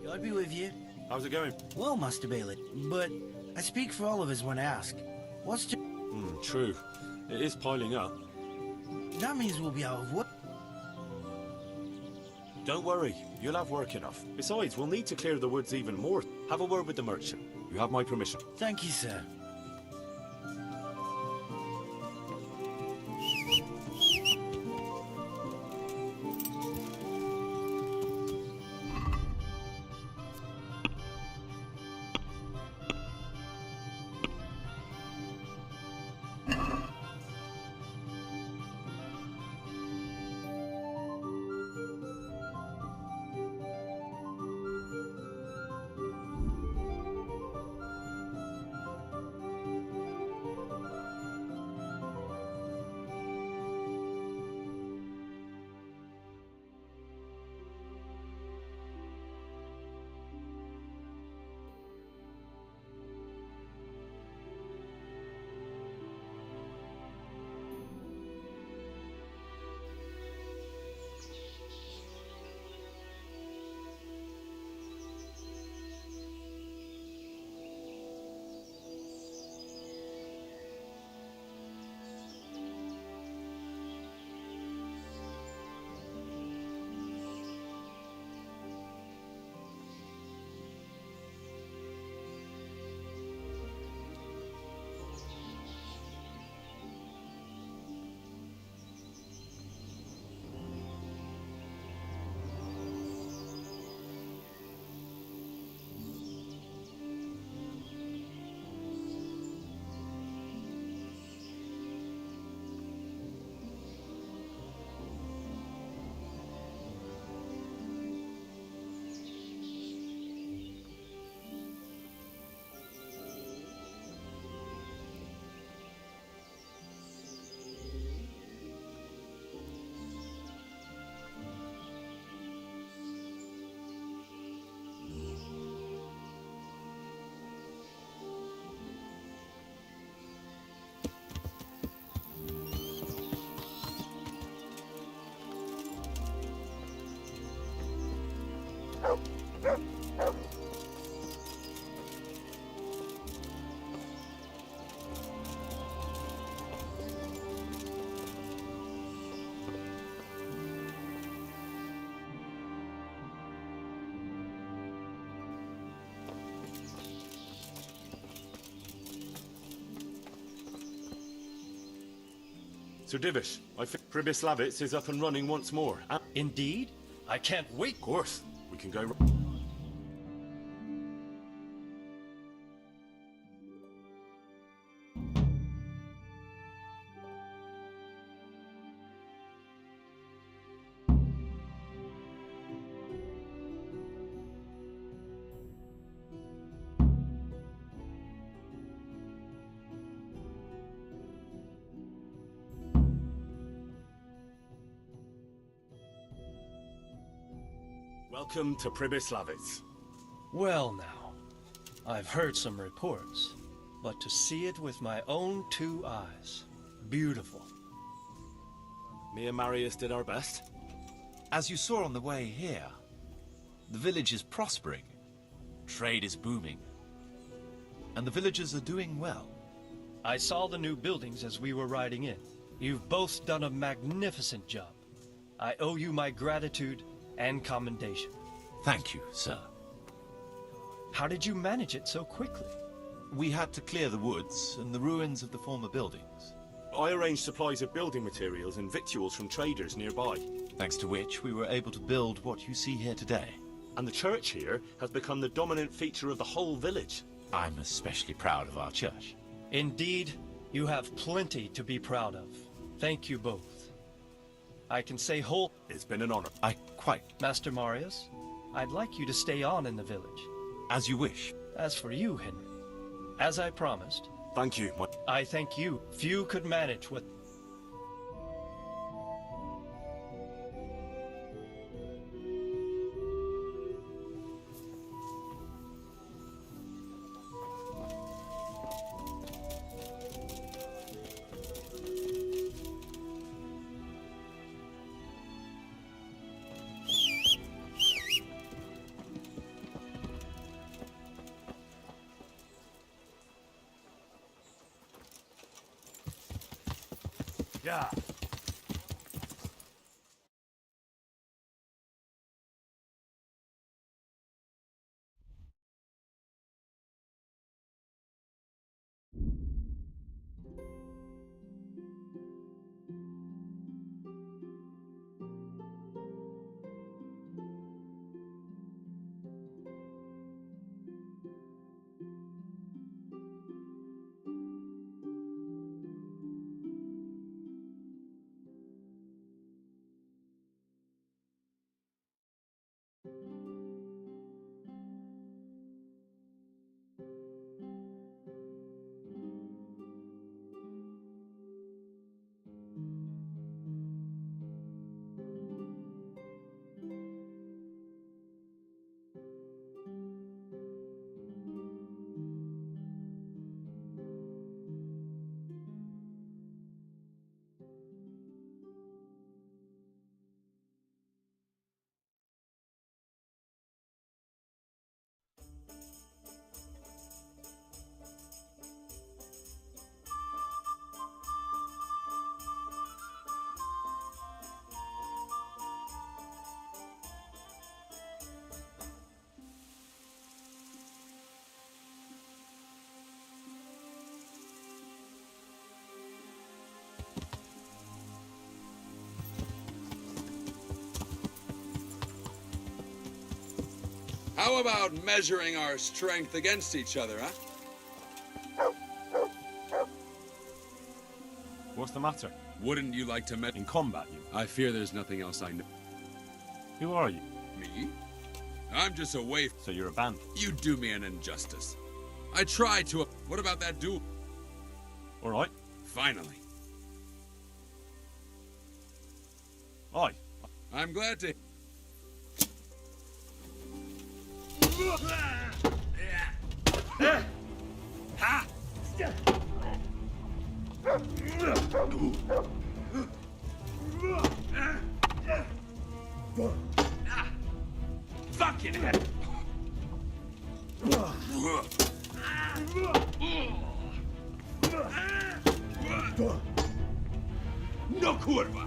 God be with you. How's it going? Well, Master Bailey, but I speak for all of us when asked. What's to... True. It is piling up. That means we'll be out of work. Don't worry, you'll have work enough. Besides, we'll need to clear the woods even more. Have a word with the merchant. You have my permission. Thank you, sir. Sir Divish, I think Pribyslavitz is up and running once more. Indeed? I can't wait. Of course. We can go... Welcome to Pribyslavitz. Well now, I've heard some reports, but to see it with my own two eyes, beautiful. Me and Marius did our best. As you saw on the way here, the village is prospering, trade is booming, and the villagers are doing well. I saw the new buildings as we were riding in. You've both done a magnificent job. I owe you my gratitude and commendation. Thank you, sir. How did you manage it so quickly? We had to clear the woods and the ruins of the former buildings. I arranged supplies of building materials and victuals from traders nearby. Thanks to which we were able to build what you see here today. And the church here has become the dominant feature of the whole village. I'm especially proud of our church. Indeed, you have plenty to be proud of. Thank you both. I can say whole... It's been an honor. Master Marius, I'd like you to stay on in the village. As you wish. As for you, Henry, as I promised... Thank you, I thank you. Few could manage what... Yeah. How about measuring our strength against each other, huh? What's the matter? Wouldn't you like to In combat, you? I fear there's nothing else I know. Who are you? Me? I'm just a waif. So you're a bandit? You do me an injustice. I tried to... What about that duel? All right. Finally. Aye. I'm glad to... Ha! Fucking hell! No kurwa!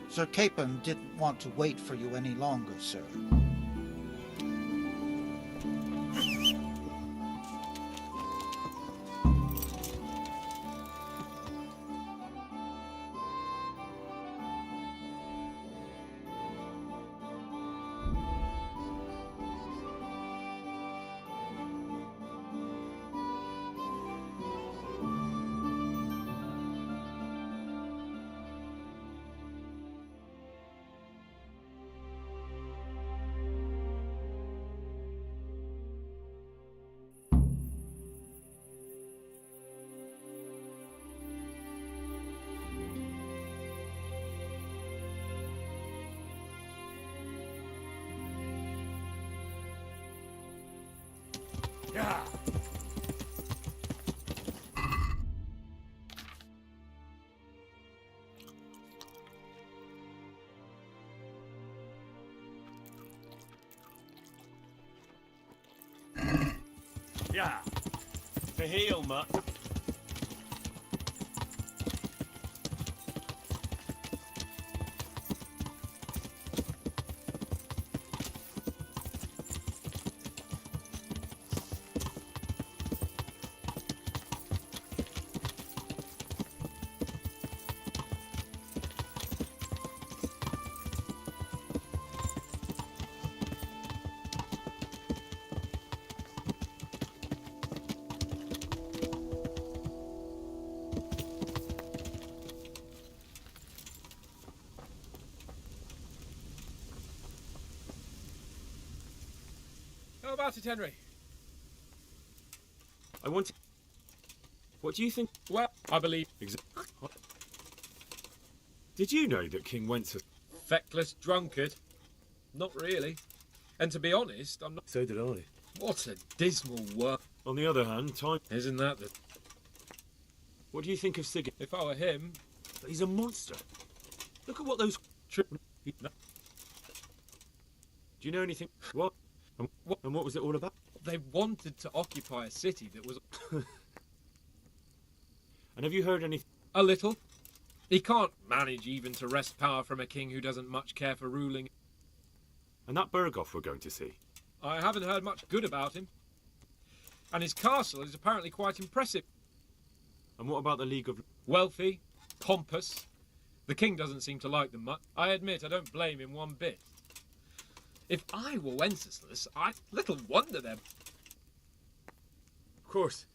Sir Capon didn't want to wait for you any longer, sir. Yeah. Yeah. To heal, mutt. How about it, Henry? I want to... What do you think? Well, I believe... Did you know that King Wenceslas... Feckless drunkard? Not really. And to be honest, I'm not... So did I. What a dismal work. On the other hand, time... Isn't that the... What do you think of Sigurd? If I were him... He's a monster. Look at what those... Do you know anything? What? And what was it all about? They wanted to occupy a city that was... And have you heard anything? A little. He can't manage even to wrest power from a king who doesn't much care for ruling. And that Berghoff we're going to see? I haven't heard much good about him. And his castle is apparently quite impressive. And what about the League of... Wealthy, pompous. The king doesn't seem to like them much. I admit I don't blame him one bit. If I were Wenceslas, little wonder them. Of course.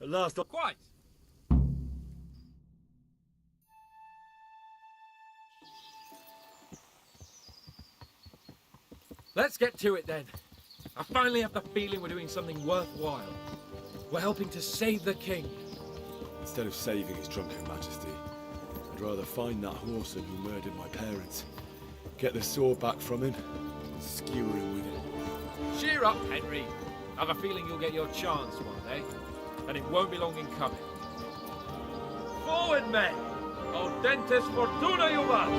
At last... Quite. Let's get to it then. I finally have the feeling we're doing something worthwhile. We're helping to save the king. Instead of saving his drunken majesty, I'd rather find that whoreson who murdered my parents, get the sword back from him, and skewer him with it. Cheer up, Henry. I have a feeling you'll get your chance one day, and it won't be long in coming. Forward, men! Audentes fortuna juvat!